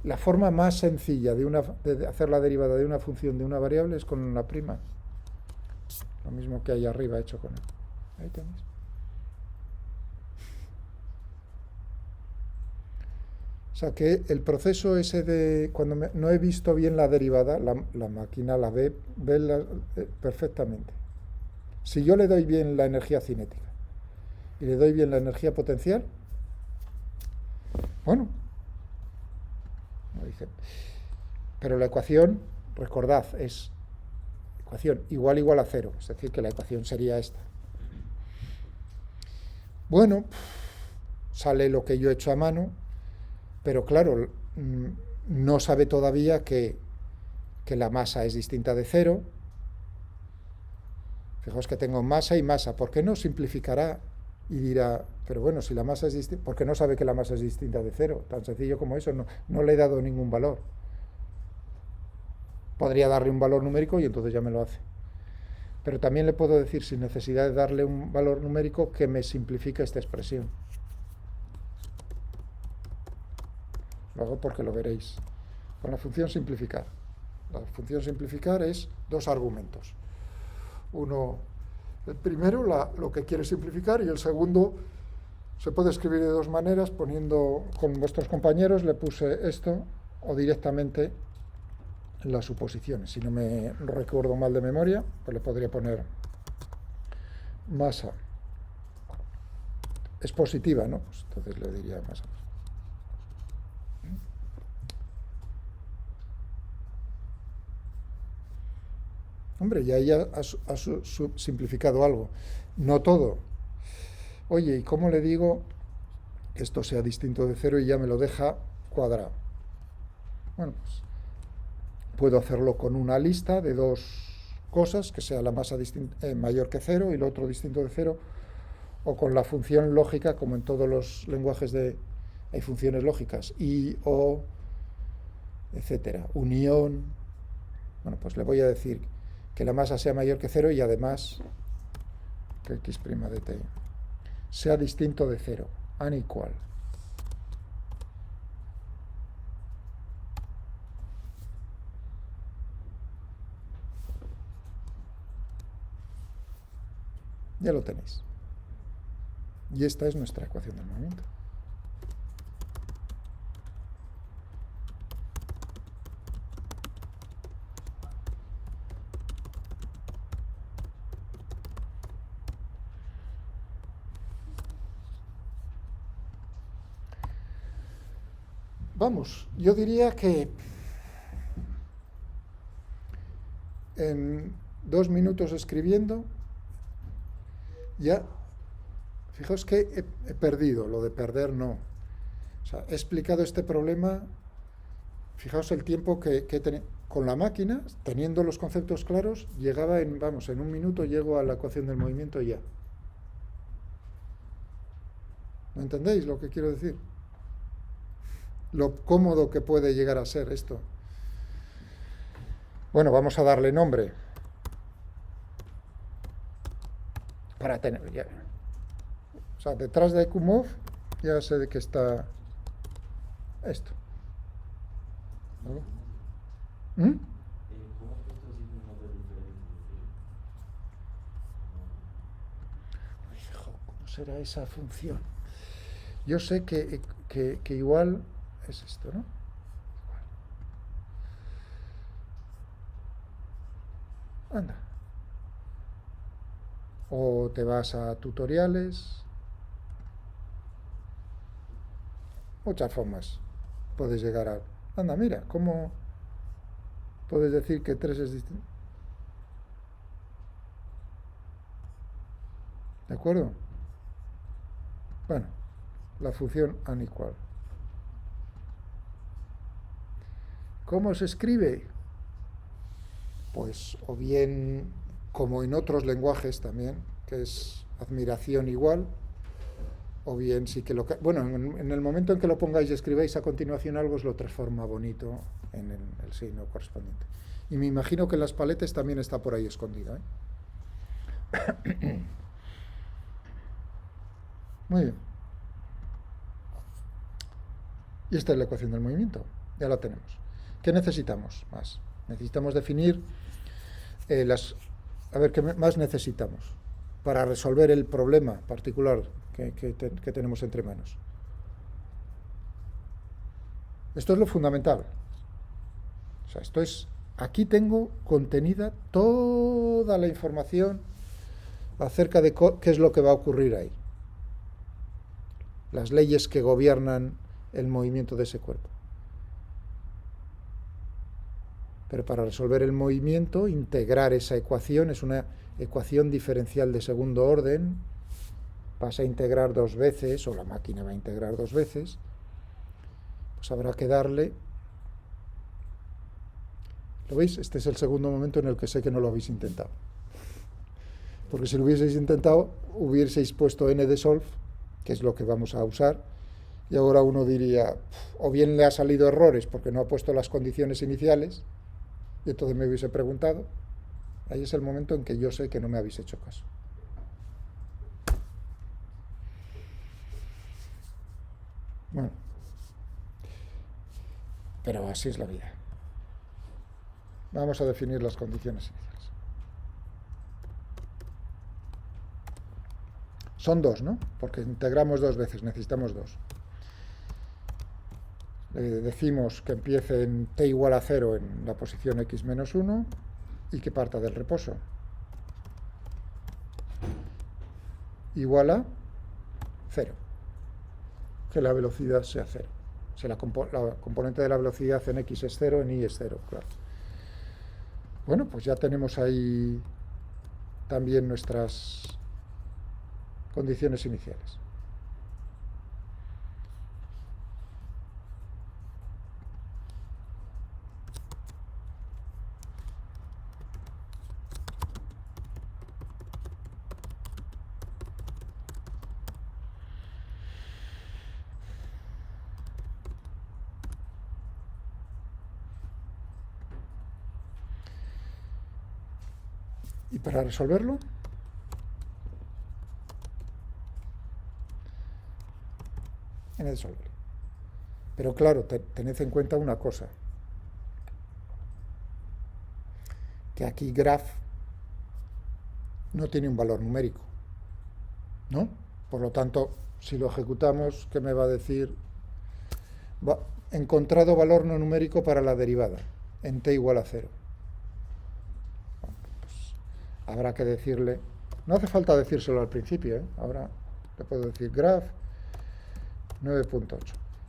La forma más sencilla de hacer la derivada de una función de una variable es con la prima. Lo mismo que ahí arriba he hecho con él. Ahí tenéis. O sea que el proceso ese de cuando no he visto bien la derivada, la máquina la ve perfectamente. Si yo le doy bien la energía cinética y le doy bien la energía potencial, bueno, pero la ecuación, recordad, es ecuación igual a 0, es decir, que la ecuación sería esta. Bueno, sale lo que yo he hecho a mano, pero claro, no sabe todavía que la masa es distinta de 0. Fijaos que tengo masa y masa. ¿Por qué no simplificará y dirá, pero bueno, si la masa es distinta, ¿por qué no sabe que la masa es distinta de 0? Tan sencillo como eso, no le he dado ningún valor. Podría darle un valor numérico y entonces ya me lo hace. Pero también le puedo decir, sin necesidad de darle un valor numérico, que me simplifique esta expresión. Lo hago porque lo veréis. Con la función simplificar. La función simplificar es 2 argumentos. Uno, el primero, lo que quiere simplificar, y el segundo se puede escribir de 2 maneras, poniendo con vuestros compañeros, le puse esto, o directamente las suposiciones. Si no me recuerdo mal de memoria, pues le podría poner masa. Es positiva, ¿no? Pues entonces le diría masa. Hombre, ya has simplificado algo. No todo. Oye, ¿y cómo le digo que esto sea distinto de 0 y ya me lo deja cuadrado? Bueno, pues puedo hacerlo con una lista de 2 cosas, que sea la masa mayor que 0 y lo otro distinto de 0, o con la función lógica, como en todos los lenguajes hay funciones lógicas, y, o, etcétera, unión. Bueno, pues le voy a decir que la masa sea mayor que 0 y además que x' de t sea distinto de 0, unequal. Ya lo tenéis. Y esta es nuestra ecuación del movimiento. Vamos, yo diría que en 2 minutos escribiendo, ya, fijaos que he perdido, lo de perder no. O sea, he explicado este problema, fijaos el tiempo que he tenido. Con la máquina, teniendo los conceptos claros, llegaba en 1 minuto llego a la ecuación del movimiento y ya. ¿No entendéis lo que quiero decir? Lo cómodo que puede llegar a ser esto. Bueno, vamos a darle nombre. Para tener... Ya. O sea, detrás de QMOV ya sé de qué está Esto. ¿Vale? ¿Cómo que estos signos de diferencia? ¿Cómo será esa función? Yo sé que igual es esto, ¿no? Anda. O te vas a tutoriales. Muchas formas puedes llegar a... Anda, mira, ¿cómo puedes decir que 3 es distinto? ¿De acuerdo? Bueno, la función unequal. ¿Cómo se escribe? Pues o bien, como en otros lenguajes también, que es admiración igual, o bien sí que lo... Bueno, en el momento en que lo pongáis y escribáis a continuación algo, os lo transforma bonito en el signo correspondiente. Y me imagino que en las paletas también está por ahí escondida, ¿eh? Muy bien. Y esta es la ecuación del movimiento. Ya la tenemos. ¿Qué necesitamos más? Necesitamos definir a ver, ¿qué más necesitamos para resolver el problema particular que tenemos entre manos? Esto es lo fundamental. O sea, aquí tengo contenida toda la información acerca de qué es lo que va a ocurrir ahí. Las leyes que gobiernan el movimiento de ese cuerpo. Pero para resolver el movimiento, integrar esa ecuación, es una ecuación diferencial de segundo orden, vas a integrar 2 veces, o la máquina va a integrar 2 veces, pues habrá que darle... ¿Lo veis? Este es el segundo momento en el que sé que no lo habéis intentado. Porque si lo hubieseis intentado, hubieseis puesto n de solve, que es lo que vamos a usar, y ahora uno diría, o bien le ha salido errores porque no ha puesto las condiciones iniciales, y entonces me hubiese preguntado. Ahí es el momento en que yo sé que no me habéis hecho caso. Bueno, pero así es la vida. Vamos a definir las condiciones iniciales. Son 2, ¿no? Porque integramos 2 veces, necesitamos 2. Decimos que empiece en t igual a 0 en la posición x menos 1 y que parta del reposo. Igual a 0. Que la velocidad sea 0. Si la componente de la velocidad en x es 0, en y es 0, claro. Bueno, pues ya tenemos ahí también nuestras condiciones iniciales. Y para resolverlo, n de solver. Pero claro, tened en cuenta una cosa, que aquí graph no tiene un valor numérico, ¿no? Por lo tanto, si lo ejecutamos, ¿qué me va a decir? Encontrado valor no numérico para la derivada, en t igual a 0. Bueno, pues habrá que decirle, no hace falta decírselo al principio, ¿eh? Ahora le puedo decir graph 9.8.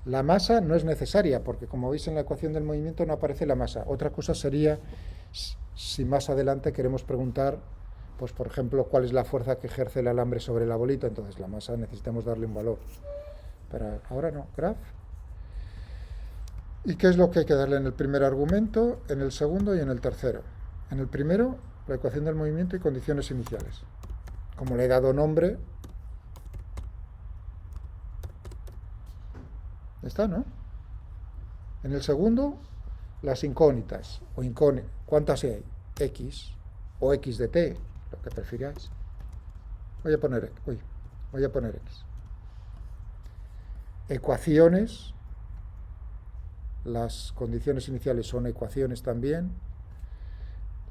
La masa no es necesaria, porque como veis en la ecuación del movimiento no aparece la masa. Otra cosa sería si más adelante queremos preguntar, pues por ejemplo, cuál es la fuerza que ejerce el alambre sobre la bolita, entonces la masa necesitamos darle un valor. Pero ahora no, graph. ¿Y qué es lo que hay que darle en el primer argumento, en el segundo y en el tercero? En el primero, la ecuación del movimiento y condiciones iniciales. Como le he dado nombre, está, ¿no? En el segundo, las incógnitas, o ¿cuántas hay? X, o X de t, lo que prefiráis. Voy a poner X. Ecuaciones las condiciones iniciales son ecuaciones también,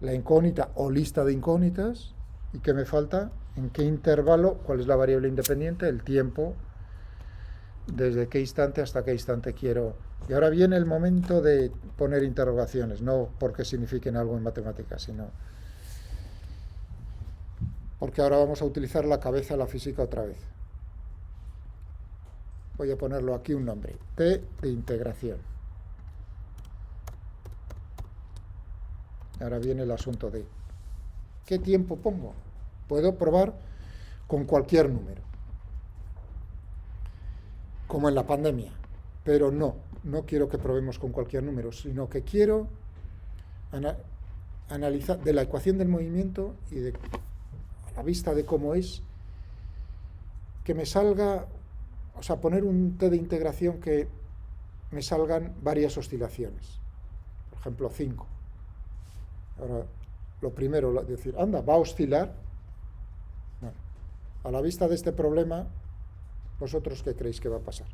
la incógnita o lista de incógnitas, y ¿qué me falta? ¿En qué intervalo? ¿Cuál es la variable independiente? El tiempo, desde qué instante hasta qué instante quiero. Y ahora viene el momento de poner interrogaciones, no porque signifiquen algo en matemáticas, sino porque ahora vamos a utilizar la cabeza de la física otra vez. Voy a ponerlo aquí un nombre, T de integración. Ahora viene el asunto de ¿qué tiempo pongo? Puedo probar con cualquier número, como en la pandemia, pero no quiero que probemos con cualquier número, sino que quiero analizar de la ecuación del movimiento y a la vista de cómo es, que me salga, o sea, poner un T de integración que me salgan varias oscilaciones, por ejemplo 5. Ahora, lo primero, decir, anda, va a oscilar. Bueno, a la vista de este problema, ¿vosotros qué creéis que va a pasar?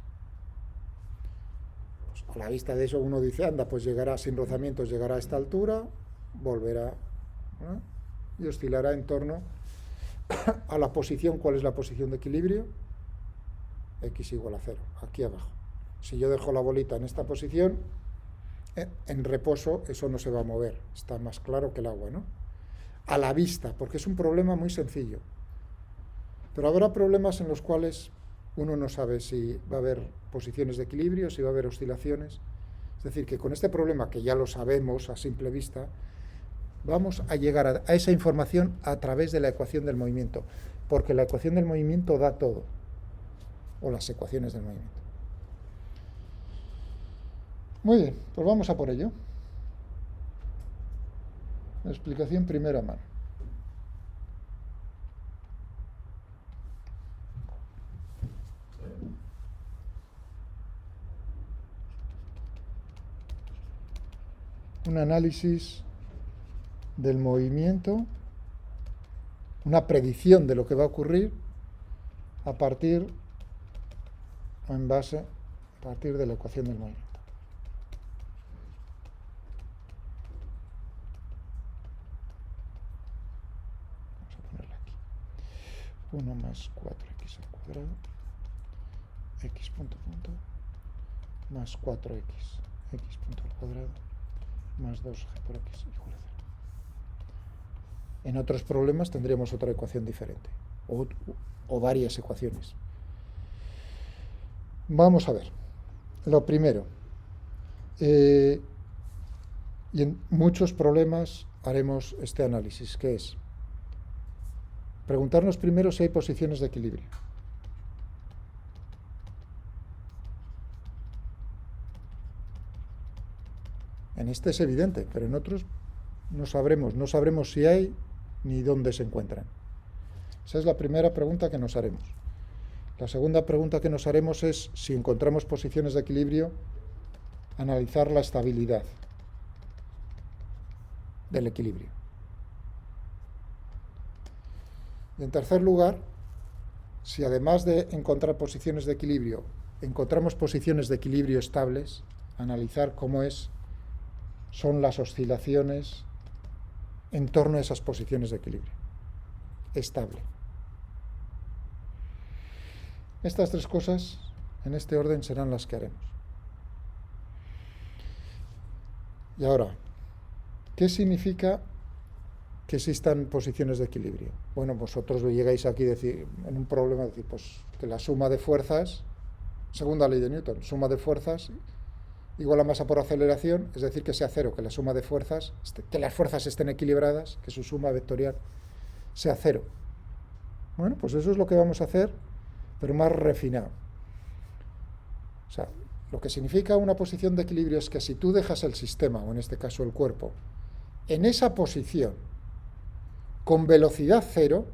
Pues a la vista de eso uno dice, anda, pues llegará sin rozamientos, llegará a esta altura, volverá, ¿no? Y oscilará en torno a la posición. ¿Cuál es la posición de equilibrio? X igual a 0, aquí abajo. Si yo dejo la bolita en esta posición, en reposo, eso no se va a mover, está más claro que el agua, ¿no? A la vista, porque es un problema muy sencillo. Pero habrá problemas en los cuales uno no sabe si va a haber posiciones de equilibrio, si va a haber oscilaciones. Es decir, que con este problema, que ya lo sabemos a simple vista, vamos a llegar a esa información a través de la ecuación del movimiento, porque la ecuación del movimiento da todo, o las ecuaciones del movimiento. Muy bien, pues vamos a por ello. Explicación primera mano. Un análisis del movimiento, una predicción de lo que va a ocurrir a partir o en base a partir de la ecuación del movimiento. Vamos a ponerla aquí. 1 más 4x al cuadrado, x punto punto, más 4x, x punto al cuadrado, más 2g por x igual a 0. En otros problemas tendríamos otra ecuación diferente, o varias ecuaciones. Vamos a ver. Lo primero, y en muchos problemas haremos este análisis, que es preguntarnos primero si hay posiciones de equilibrio. En este es evidente, pero en otros no sabremos si hay ni dónde se encuentran. Esa es la primera pregunta que nos haremos. La segunda pregunta que nos haremos es, si encontramos posiciones de equilibrio, analizar la estabilidad del equilibrio. Y en tercer lugar, si además de encontrar posiciones de equilibrio, encontramos posiciones de equilibrio estables, analizar cómo son las oscilaciones en torno a esas posiciones de equilibrio estable. Estas tres cosas, en este orden, serán las que haremos. Y ahora, ¿qué significa que existan posiciones de equilibrio? Bueno, vosotros llegáis aquí decir, en un problema, decir, pues que la suma de fuerzas, segunda ley de Newton, suma de fuerzas igual a masa por aceleración, es decir, que sea cero, que la suma de fuerzas, que las fuerzas estén equilibradas, que su suma vectorial sea cero. Bueno, pues eso es lo que vamos a hacer, pero más refinado. O sea, lo que significa una posición de equilibrio es que si tú dejas el sistema, o en este caso el cuerpo, en esa posición, con velocidad cero,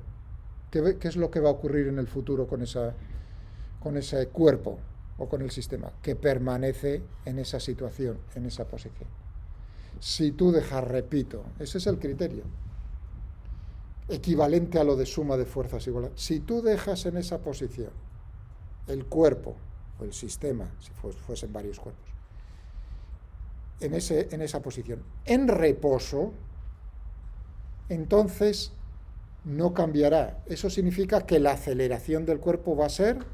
¿qué es lo que va a ocurrir en el futuro con ese cuerpo o con el sistema? Que permanece en esa situación, en esa posición. Si tú dejas, repito, ese es el criterio, equivalente a lo de suma de fuerzas igual. Si tú dejas en esa posición el cuerpo o el sistema, si fuesen varios cuerpos, en esa posición. En reposo, entonces no cambiará. Eso significa que la aceleración del cuerpo va a ser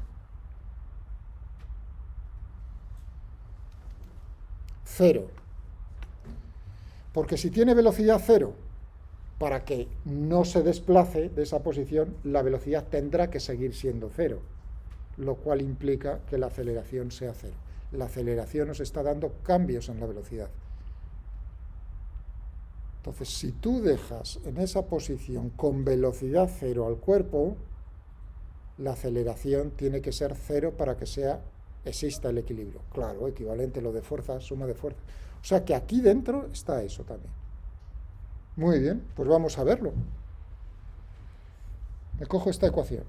cero. Porque si tiene velocidad cero, para que no se desplace de esa posición, la velocidad tendrá que seguir siendo cero, lo cual implica que la aceleración sea cero. La aceleración nos está dando cambios en la velocidad. Entonces, si tú dejas en esa posición con velocidad cero al cuerpo, la aceleración tiene que ser cero para que exista el equilibrio. Claro, equivalente lo de fuerza, suma de fuerza. O sea que aquí dentro está eso también. Muy bien, pues vamos a verlo. Me cojo esta ecuación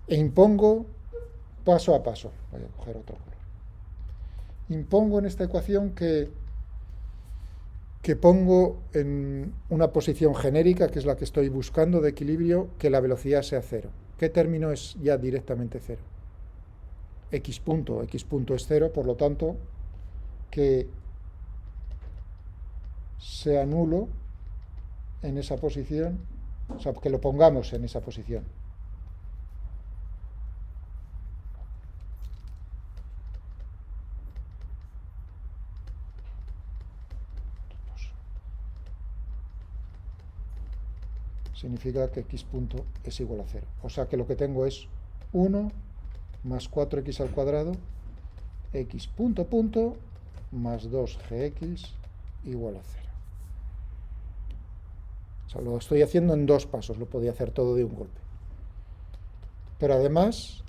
e impongo paso a paso. Voy a coger otro color. Impongo en esta ecuación que pongo en una posición genérica, que es la que estoy buscando de equilibrio, que la velocidad sea cero. ¿Qué término es ya directamente cero? X punto es cero, por lo tanto, que sea nulo en esa posición, o sea, que lo pongamos en esa posición. Significa que x punto es igual a 0. O sea que lo que tengo es 1 más 4x al cuadrado, x punto más 2gx igual a 0. O sea, lo estoy haciendo en dos pasos, lo podía hacer todo de un golpe. Pero además,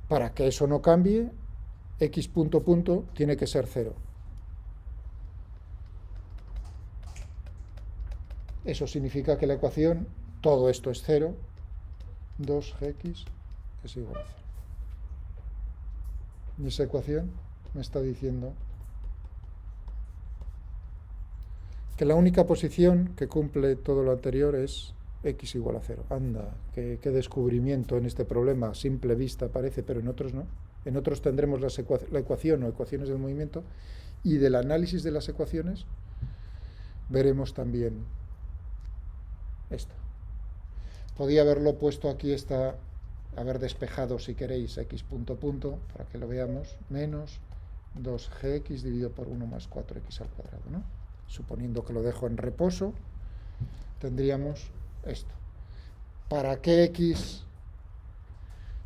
para que eso no cambie, x punto tiene que ser 0. Eso significa que la ecuación, todo esto es 0, 2gx es igual a 0. Y esa ecuación me está diciendo que la única posición que cumple todo lo anterior es x igual a 0. Anda, qué descubrimiento en este problema, a simple vista parece, pero en otros no. En otros tendremos la ecuación o ecuaciones del movimiento, y del análisis de las ecuaciones veremos también esto. Podía haberlo puesto aquí, haber despejado, si queréis, x punto, para que lo veamos, menos 2gx dividido por 1 más 4x al cuadrado, ¿no? Suponiendo que lo dejo en reposo, tendríamos esto. ¿Para qué x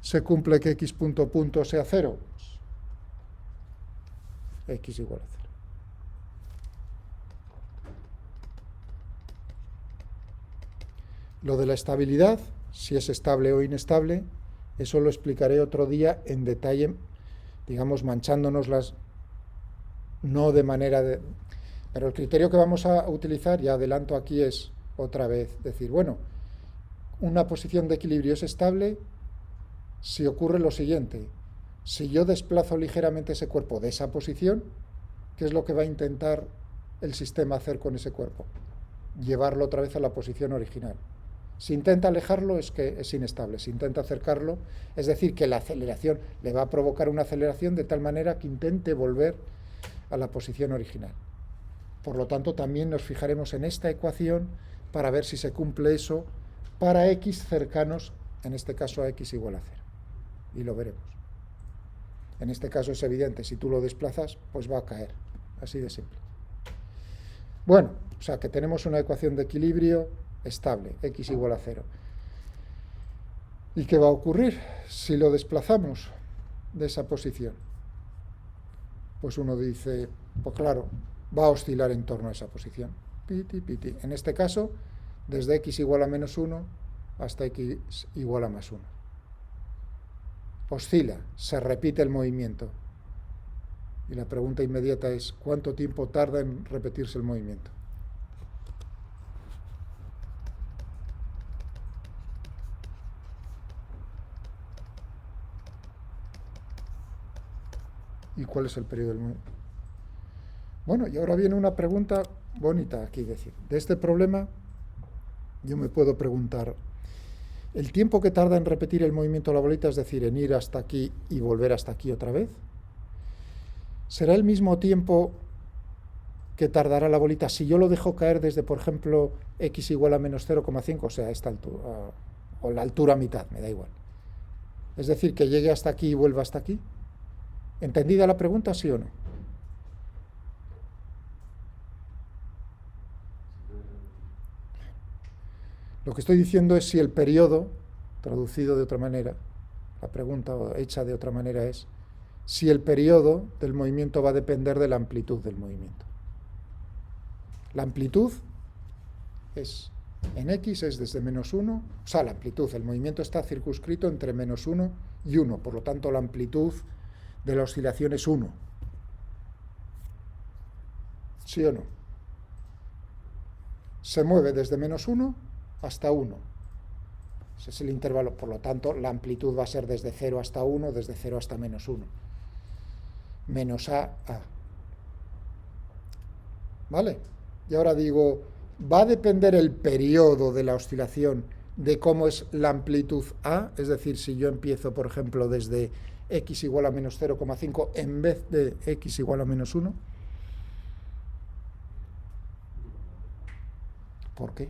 se cumple que x punto sea 0? Pues, x igual a 0. Lo de la estabilidad, si es estable o inestable, eso lo explicaré otro día en detalle, digamos, manchándonos no de manera de... Pero el criterio que vamos a utilizar, ya adelanto aquí, es otra vez decir, bueno, una posición de equilibrio es estable si ocurre lo siguiente. Si yo desplazo ligeramente ese cuerpo de esa posición, ¿qué es lo que va a intentar el sistema hacer con ese cuerpo? Llevarlo otra vez a la posición original. Si intenta alejarlo, es que es inestable. Si intenta acercarlo, es decir, que la aceleración le va a provocar una aceleración de tal manera que intente volver a la posición original. Por lo tanto, también nos fijaremos en esta ecuación para ver si se cumple eso para x cercanos, en este caso a x igual a 0. Y lo veremos. En este caso es evidente, si tú lo desplazas, pues va a caer. Así de simple. Bueno, o sea que tenemos una ecuación de equilibrio estable, x igual a 0. ¿Y qué va a ocurrir si lo desplazamos de esa posición? Pues uno dice, pues claro, va a oscilar en torno a esa posición. Piti, piti. En este caso, desde x igual a menos 1 hasta x igual a más 1. Oscila, se repite el movimiento. Y la pregunta inmediata es, ¿cuánto tiempo tarda en repetirse el movimiento? ¿Y cuál es el periodo del movimiento? Bueno, y ahora viene una pregunta bonita aquí, decir, de este problema yo me puedo preguntar, ¿el tiempo que tarda en repetir el movimiento de la bolita, es decir, en ir hasta aquí y volver hasta aquí otra vez, será el mismo tiempo que tardará la bolita si yo lo dejo caer desde, por ejemplo, x igual a menos 0,5, o sea, esta altura, o la altura mitad, me da igual. Es decir, que llegue hasta aquí y vuelva hasta aquí. ¿Entendida la pregunta, sí o no? Lo que estoy diciendo es si el periodo, traducido de otra manera, la pregunta hecha de otra manera es si el periodo del movimiento va a depender de la amplitud del movimiento. La amplitud es, en x es desde menos 1, o sea, la amplitud, el movimiento está circunscrito entre menos 1 y 1, por lo tanto la amplitud de la oscilación es 1. ¿Sí o no? Se mueve desde menos 1 hasta 1. Ese es el intervalo, por lo tanto la amplitud va a ser desde 0 hasta 1, desde 0 hasta menos 1. Menos a. ¿Vale? Y ahora digo, ¿va a depender el periodo de la oscilación de cómo es la amplitud A? Es decir, si yo empiezo, por ejemplo, desde x igual a menos 0,5 en vez de x igual a menos 1. ¿Por qué?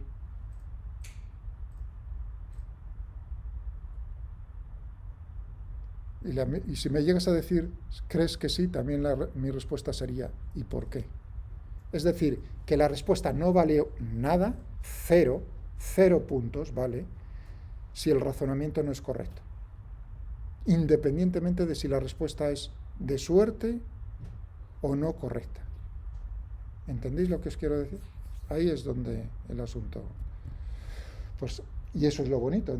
Y si me llegas a decir, ¿crees que sí? También mi respuesta sería, ¿y por qué? Es decir, que la respuesta no vale nada, 0 puntos, ¿vale? Si el razonamiento no es correcto. Independientemente de si la respuesta es de suerte o no correcta. ¿Entendéis lo que os quiero decir? Ahí es donde el asunto. Pues, y eso es lo bonito,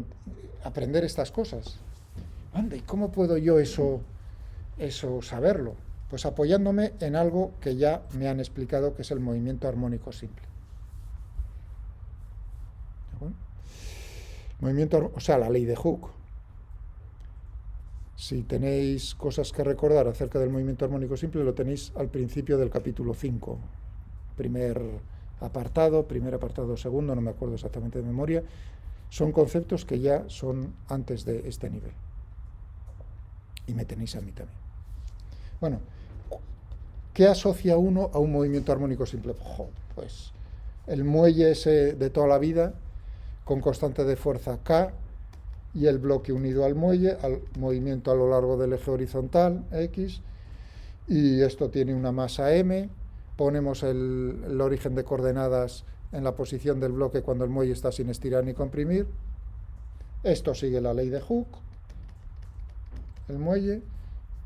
aprender estas cosas. Anda, ¿y cómo puedo yo eso saberlo? Pues apoyándome en algo que ya me han explicado, que es el movimiento armónico simple. Movimiento, o sea, la ley de Hooke. Si tenéis cosas que recordar acerca del movimiento armónico simple, lo tenéis al principio del capítulo 5. Primer apartado, segundo, no me acuerdo exactamente de memoria. Son conceptos que ya son antes de este nivel. Y me tenéis a mí también. Bueno, ¿qué asocia uno a un movimiento armónico simple? Pues el muelle ese de toda la vida, con constante de fuerza K, y el bloque unido al muelle, al movimiento a lo largo del eje horizontal, X, y esto tiene una masa M, ponemos el origen de coordenadas en la posición del bloque cuando el muelle está sin estirar ni comprimir, esto sigue la ley de Hooke, el muelle,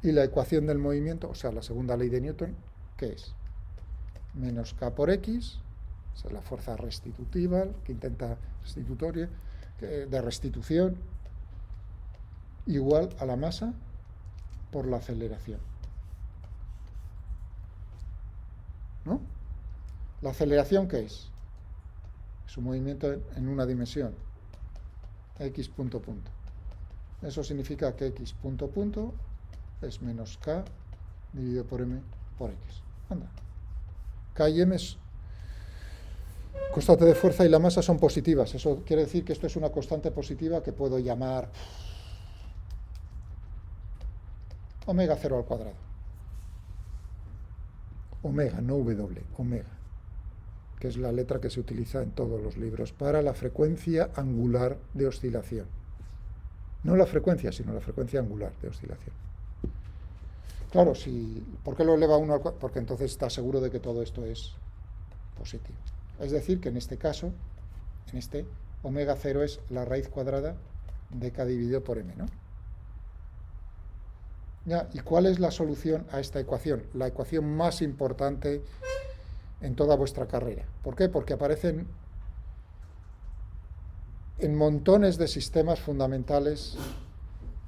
y la ecuación del movimiento, o sea, la segunda ley de Newton, ¿qué es? Menos K por X, esa es la fuerza restitutiva, que intenta restitutoria, de restitución, igual a la masa por la aceleración. ¿No? ¿La aceleración qué es? Es un movimiento en una dimensión, x punto punto. Eso significa que x punto punto es menos k dividido por m por x. Anda. K y m es constante de fuerza y la masa son positivas. Eso quiere decir que esto es una constante positiva que puedo llamar omega 0 al cuadrado. Omega, no W, omega, que es la letra que se utiliza en todos los libros para la frecuencia angular de oscilación. No la frecuencia, sino la frecuencia angular de oscilación. Claro, ¿por qué lo eleva uno al cuadrado? Porque entonces está seguro de que todo esto es positivo. Es decir, que en este caso, omega 0 es la raíz cuadrada de k dividido por m, ¿no? Ya, ¿y cuál es la solución a esta ecuación? La ecuación más importante en toda vuestra carrera. ¿Por qué? Porque aparecen en montones de sistemas fundamentales,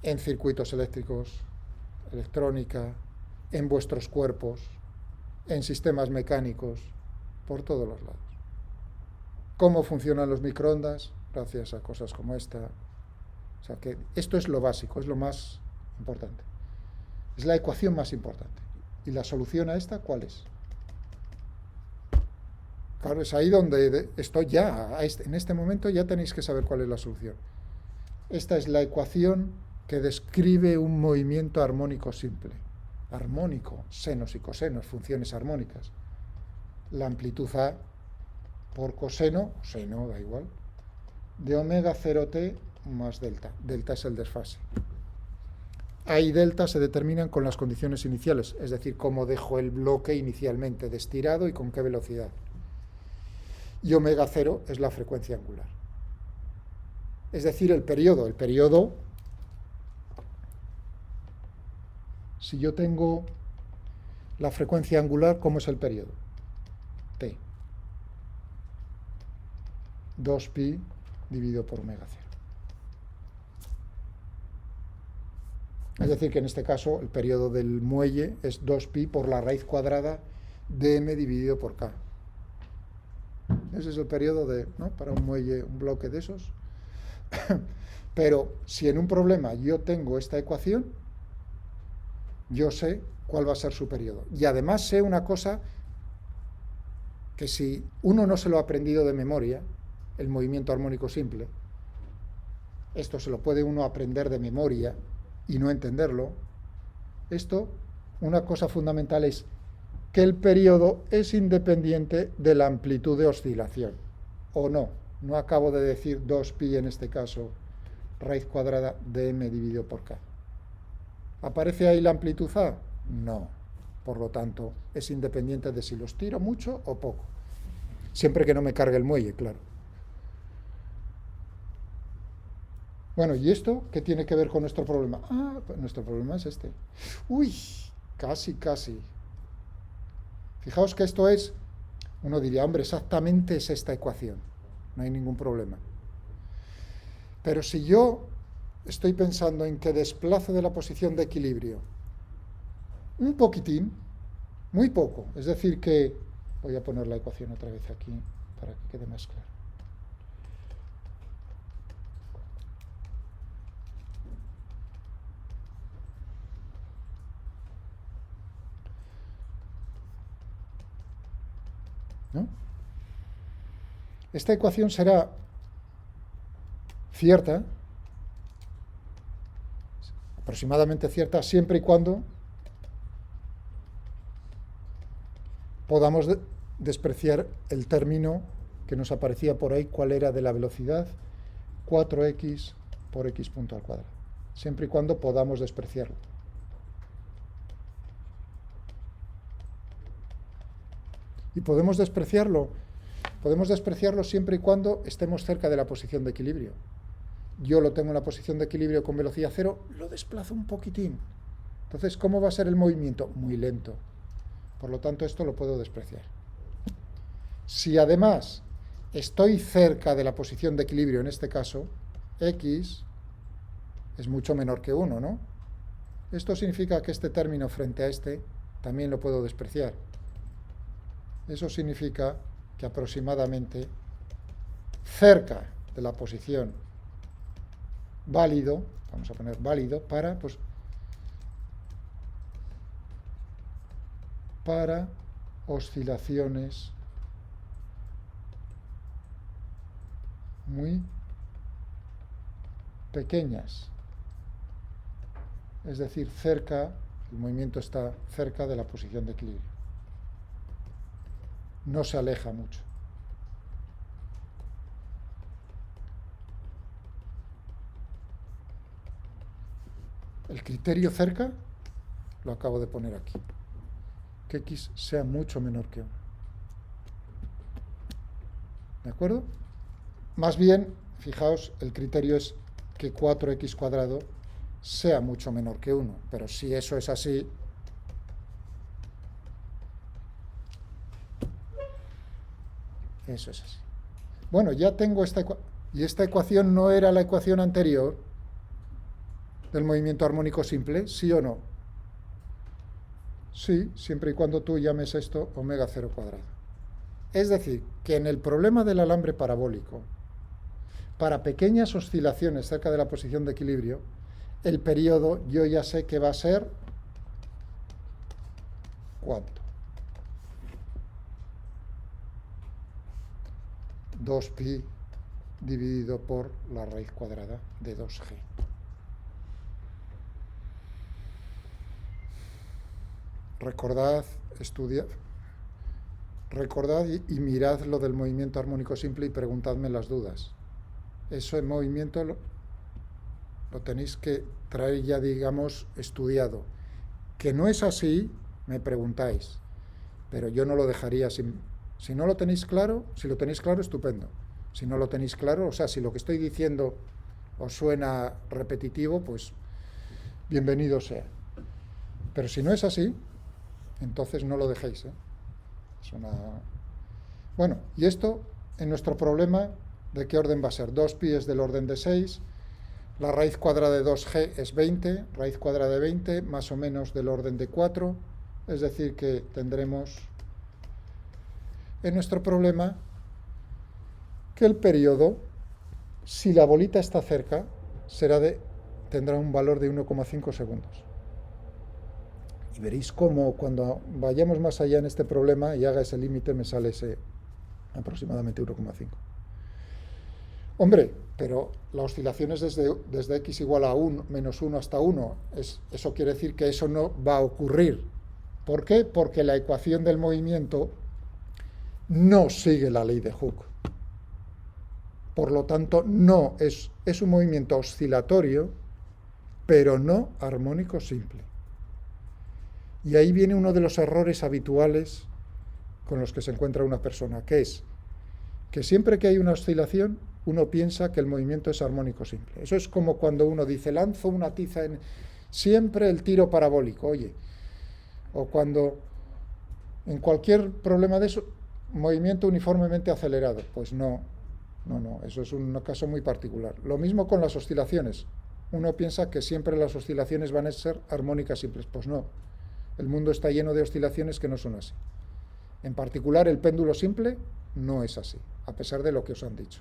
en circuitos eléctricos, electrónica, en vuestros cuerpos, en sistemas mecánicos, por todos los lados. ¿Cómo funcionan los microondas? Gracias a cosas como esta. O sea que esto es lo básico, es lo más importante. Es la ecuación más importante. ¿Y la solución a esta cuál es? Claro, es ahí donde estoy ya, en este momento ya tenéis que saber cuál es la solución. Esta es la ecuación que describe un movimiento armónico simple. Armónico, senos y cosenos, funciones armónicas. la amplitud A por coseno, seno, da igual, de omega 0t más delta. Delta es el desfase. A y delta se determinan con las condiciones iniciales, es decir, cómo dejo el bloque inicialmente de estirado y con qué velocidad. Y omega 0 es la frecuencia angular. Es decir, el periodo. El periodo, si yo tengo la frecuencia angular, ¿cómo es el periodo? T. 2pi dividido por omega 0. Es decir, que en este caso el periodo del muelle es 2pi por la raíz cuadrada de m dividido por k. Ese es el periodo ¿no? Para un muelle, un bloque de esos. Pero si en un problema yo tengo esta ecuación, yo sé cuál va a ser su periodo. Y además sé una cosa que si uno no se lo ha aprendido de memoria, el movimiento armónico simple, esto se lo puede uno aprender de memoria y no entenderlo, esto, una cosa fundamental es que el periodo es independiente de la amplitud de oscilación, o no. No acabo de decir 2pi en este caso, raíz cuadrada de m dividido por k. ¿Aparece ahí la amplitud A? No. Por lo tanto, es independiente de si los tiro mucho o poco. Siempre que no me cargue el muelle, claro. Bueno, ¿y esto qué tiene que ver con nuestro problema? Ah, pues nuestro problema es este. Uy, casi, casi. Fijaos que esto es, uno diría, hombre, exactamente es esta ecuación. No hay ningún problema. Pero si yo estoy pensando en que desplazo de la posición de equilibrio un poquitín, muy poco, es decir que, voy a poner la ecuación otra vez aquí para que quede más claro. ¿No? Esta ecuación será cierta, aproximadamente cierta, siempre y cuando podamos despreciar el término que nos aparecía por ahí, cuál era de la velocidad, 4x por x punto al cuadrado, siempre y cuando podamos despreciarlo. Y podemos despreciarlo siempre y cuando estemos cerca de la posición de equilibrio. Yo lo tengo en la posición de equilibrio con velocidad 0, lo desplazo un poquitín. Entonces, ¿cómo va a ser el movimiento? Muy lento. Por lo tanto, esto lo puedo despreciar. Si además estoy cerca de la posición de equilibrio, en este caso, x es mucho menor que 1, ¿no? Esto significa que este término frente a este también lo puedo despreciar. Eso significa que aproximadamente cerca de la posición válido, vamos a poner válido, para oscilaciones muy pequeñas. Es decir, el movimiento está cerca de la posición de equilibrio. No se aleja mucho. El criterio cerca lo acabo de poner aquí. Que x sea mucho menor que 1. ¿De acuerdo? Más bien, fijaos, el criterio es que 4x cuadrado sea mucho menor que 1. Pero si eso es así, eso es así. Bueno, ya tengo esta ecuación. ¿Y esta ecuación no era la ecuación anterior del movimiento armónico simple? ¿Sí o no? Sí, siempre y cuando tú llames esto omega 0 cuadrado. Es decir, que en el problema del alambre parabólico, para pequeñas oscilaciones cerca de la posición de equilibrio, el periodo yo ya sé que va a ser ¿cuánto? 2pi dividido por la raíz cuadrada de 2g. recordad y mirad lo del movimiento armónico simple y preguntadme las dudas. Eso en movimiento lo tenéis que traer ya, digamos, estudiado. Que no es así, me preguntáis, pero yo no lo dejaría sin... Si no lo tenéis claro, si lo tenéis claro, estupendo. Si no lo tenéis claro, o sea, si lo que estoy diciendo os suena repetitivo, pues bienvenido sea. Pero si no es así, entonces no lo dejéis, ¿eh? Es una... Bueno, y esto, en nuestro problema, ¿de qué orden va a ser? 2pi es del orden de 6, la raíz cuadrada de 2g es 20, raíz cuadrada de 20 más o menos del orden de 4, es decir que tendremos en nuestro problema que el periodo, si la bolita está cerca, tendrá un valor de 1,5 segundos. Y veréis cómo cuando vayamos más allá en este problema y haga ese límite me sale ese aproximadamente 1,5. Hombre, pero la oscilación es desde x igual a 1, menos 1 hasta 1. Eso quiere decir que eso no va a ocurrir. ¿Por qué? Porque la ecuación del movimiento no sigue la ley de Hooke. Por lo tanto, no es un movimiento oscilatorio, pero no armónico simple. Y ahí viene uno de los errores habituales con los que se encuentra una persona, que es que siempre que hay una oscilación, uno piensa que el movimiento es armónico simple. Eso es como cuando uno dice, lanzo una tiza en... Siempre el tiro parabólico, oye. O cuando, en cualquier problema de eso, movimiento uniformemente acelerado. Pues no, eso es un caso muy particular. Lo mismo con las oscilaciones. Uno piensa que siempre las oscilaciones van a ser armónicas simples. Pues no. El mundo está lleno de oscilaciones que no son así. En particular, el péndulo simple no es así, a pesar de lo que os han dicho.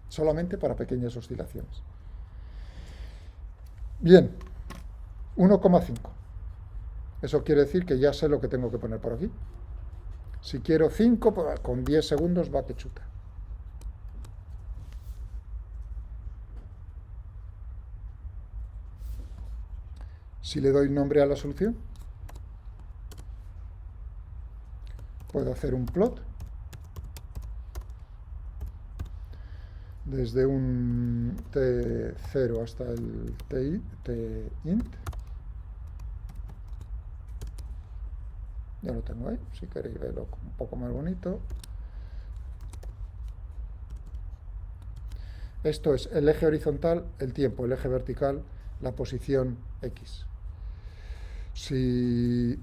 Solamente para pequeñas oscilaciones. Bien, 1,5. Eso quiere decir que ya sé lo que tengo que poner por aquí. Si quiero 5, pues con 10 segundos va que chuta. Si le doy nombre a la solución, puedo hacer un plot desde un t0 hasta el t-int. Ya lo tengo ahí, si queréis verlo un poco más bonito. Esto es el eje horizontal, el tiempo, el eje vertical, la posición x. Si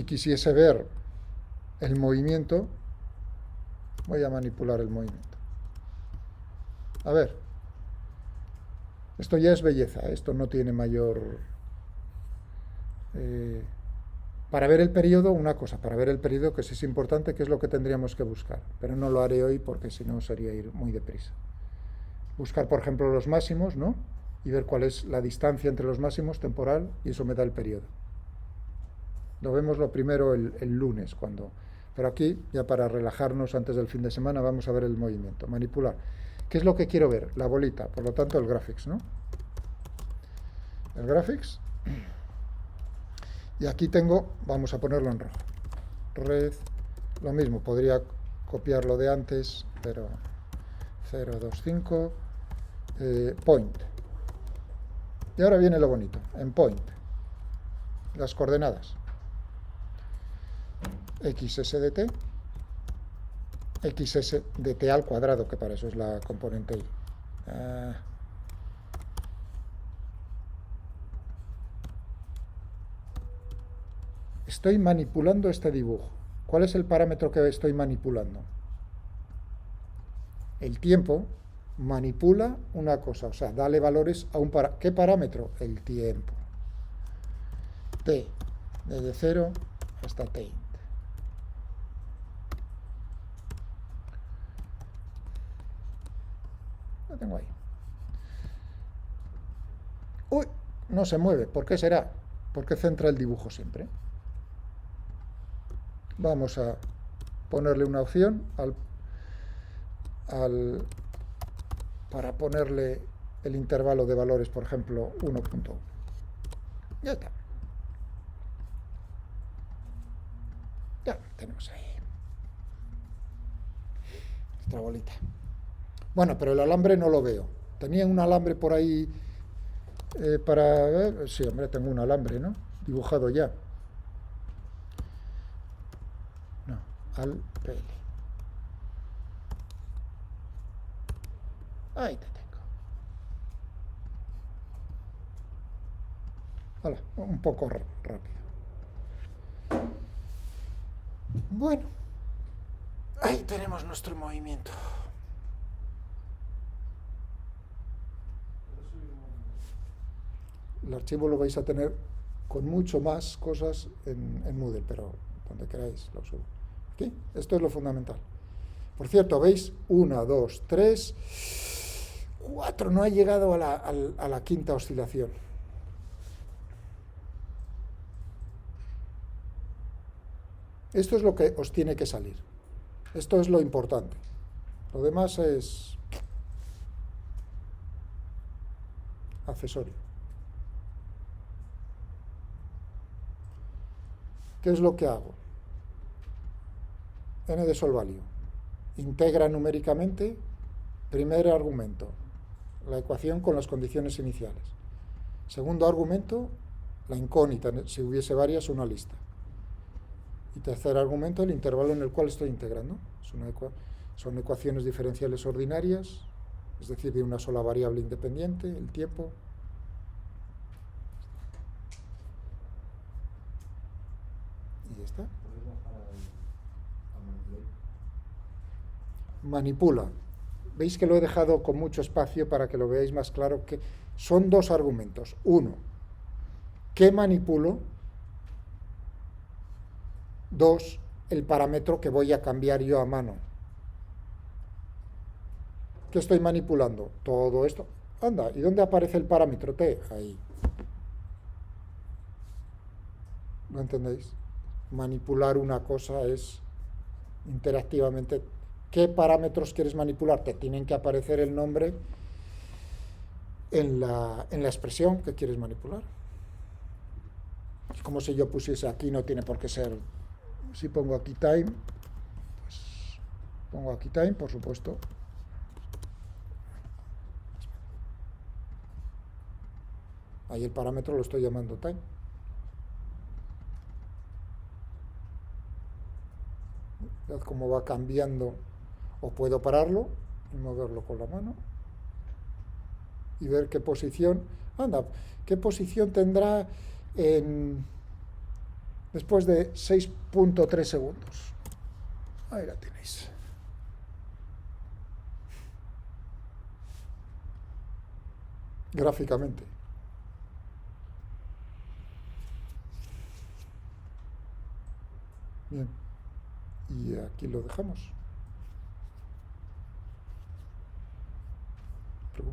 quisiese ver el movimiento, voy a manipular el movimiento. A ver, esto ya es belleza, esto no tiene mayor... para ver el periodo, una cosa, para ver el periodo que sí es importante, que es lo que tendríamos que buscar, pero no lo haré hoy porque si no sería ir muy deprisa. Buscar, por ejemplo, los máximos, ¿no? Y ver cuál es la distancia entre los máximos temporal, y eso me da el periodo. Lo vemos lo primero el lunes, pero aquí, ya para relajarnos antes del fin de semana, vamos a ver el movimiento. Manipular. ¿Qué es lo que quiero ver? La bolita, por lo tanto el graphics, ¿no? El graphics. Y aquí tengo, vamos a ponerlo en rojo. Red, lo mismo, podría copiarlo de antes, pero 0,25, point. Y ahora viene lo bonito, en point, las coordenadas. XS de t, XS de t al cuadrado, que para eso es la componente y. Estoy manipulando este dibujo. ¿Cuál es el parámetro que estoy manipulando? El tiempo manipula una cosa, o sea, dale valores a un parámetro. ¿Qué parámetro? El tiempo. T, desde 0 hasta t. Lo tengo ahí. Uy, no se mueve. ¿Por qué será? Porque centra el dibujo siempre. Vamos a ponerle una opción para ponerle el intervalo de valores, por ejemplo, 1.1. Ya está. Ya, tenemos ahí nuestra bolita. Bueno, pero el alambre no lo veo. Tenía un alambre por ahí para... sí, hombre, tengo un alambre, ¿no? Dibujado ya. No, al PL. Ahí te tengo. Hola, un poco rápido. Bueno, ahí tenemos nuestro movimiento. El archivo lo vais a tener con mucho más cosas en Moodle, pero donde queráis lo subo. Aquí, esto es lo fundamental. Por cierto, ¿veis? 1, 2, 3, 4. No ha llegado a la quinta oscilación. Esto es lo que os tiene que salir. Esto es lo importante. Lo demás es accesorio. ¿Qué es lo que hago? N de sol value. Integra numéricamente, primer argumento, la ecuación con las condiciones iniciales. Segundo argumento, la incógnita, si hubiese varias, una lista. Y tercer argumento, el intervalo en el cual estoy integrando. Son ecuaciones diferenciales ordinarias, es decir, de una sola variable independiente, el tiempo. Y ya está. Manipula. Veis que lo he dejado con mucho espacio para que lo veáis más claro, que son dos argumentos. Uno, ¿qué manipulo? Dos, el parámetro que voy a cambiar yo a mano. ¿Qué estoy manipulando? Todo esto. Anda, ¿y dónde aparece el parámetro t? Ahí. ¿No entendéis? Manipular una cosa es interactivamente. ¿Qué parámetros quieres manipular? Te tienen que aparecer el nombre en la expresión que quieres manipular. Es como si yo pusiese aquí, no tiene por qué ser. Si pongo aquí time, pues pongo aquí time, por supuesto. Ahí el parámetro lo estoy llamando time. Ved cómo va cambiando. O puedo pararlo y moverlo con la mano y ver qué posición, anda, qué posición tendrá después de 6.3 segundos. Ahí la tenéis. Gráficamente. Bien. Y aquí lo dejamos.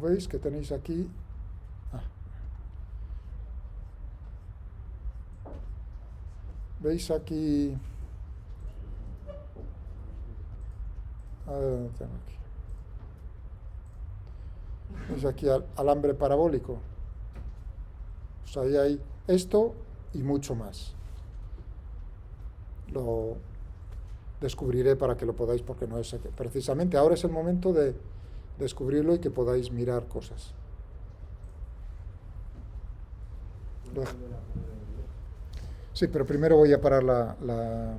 ¿Veis que tenéis aquí? ¿Veis aquí? A ver dónde tengo aquí. ¿Veis aquí alambre parabólico? Pues ahí hay esto y mucho más. Lo descubriré para que lo podáis, porque no es precisamente ahora es el momento de descubrirlo y que podáis mirar cosas. Sí, pero primero voy a parar la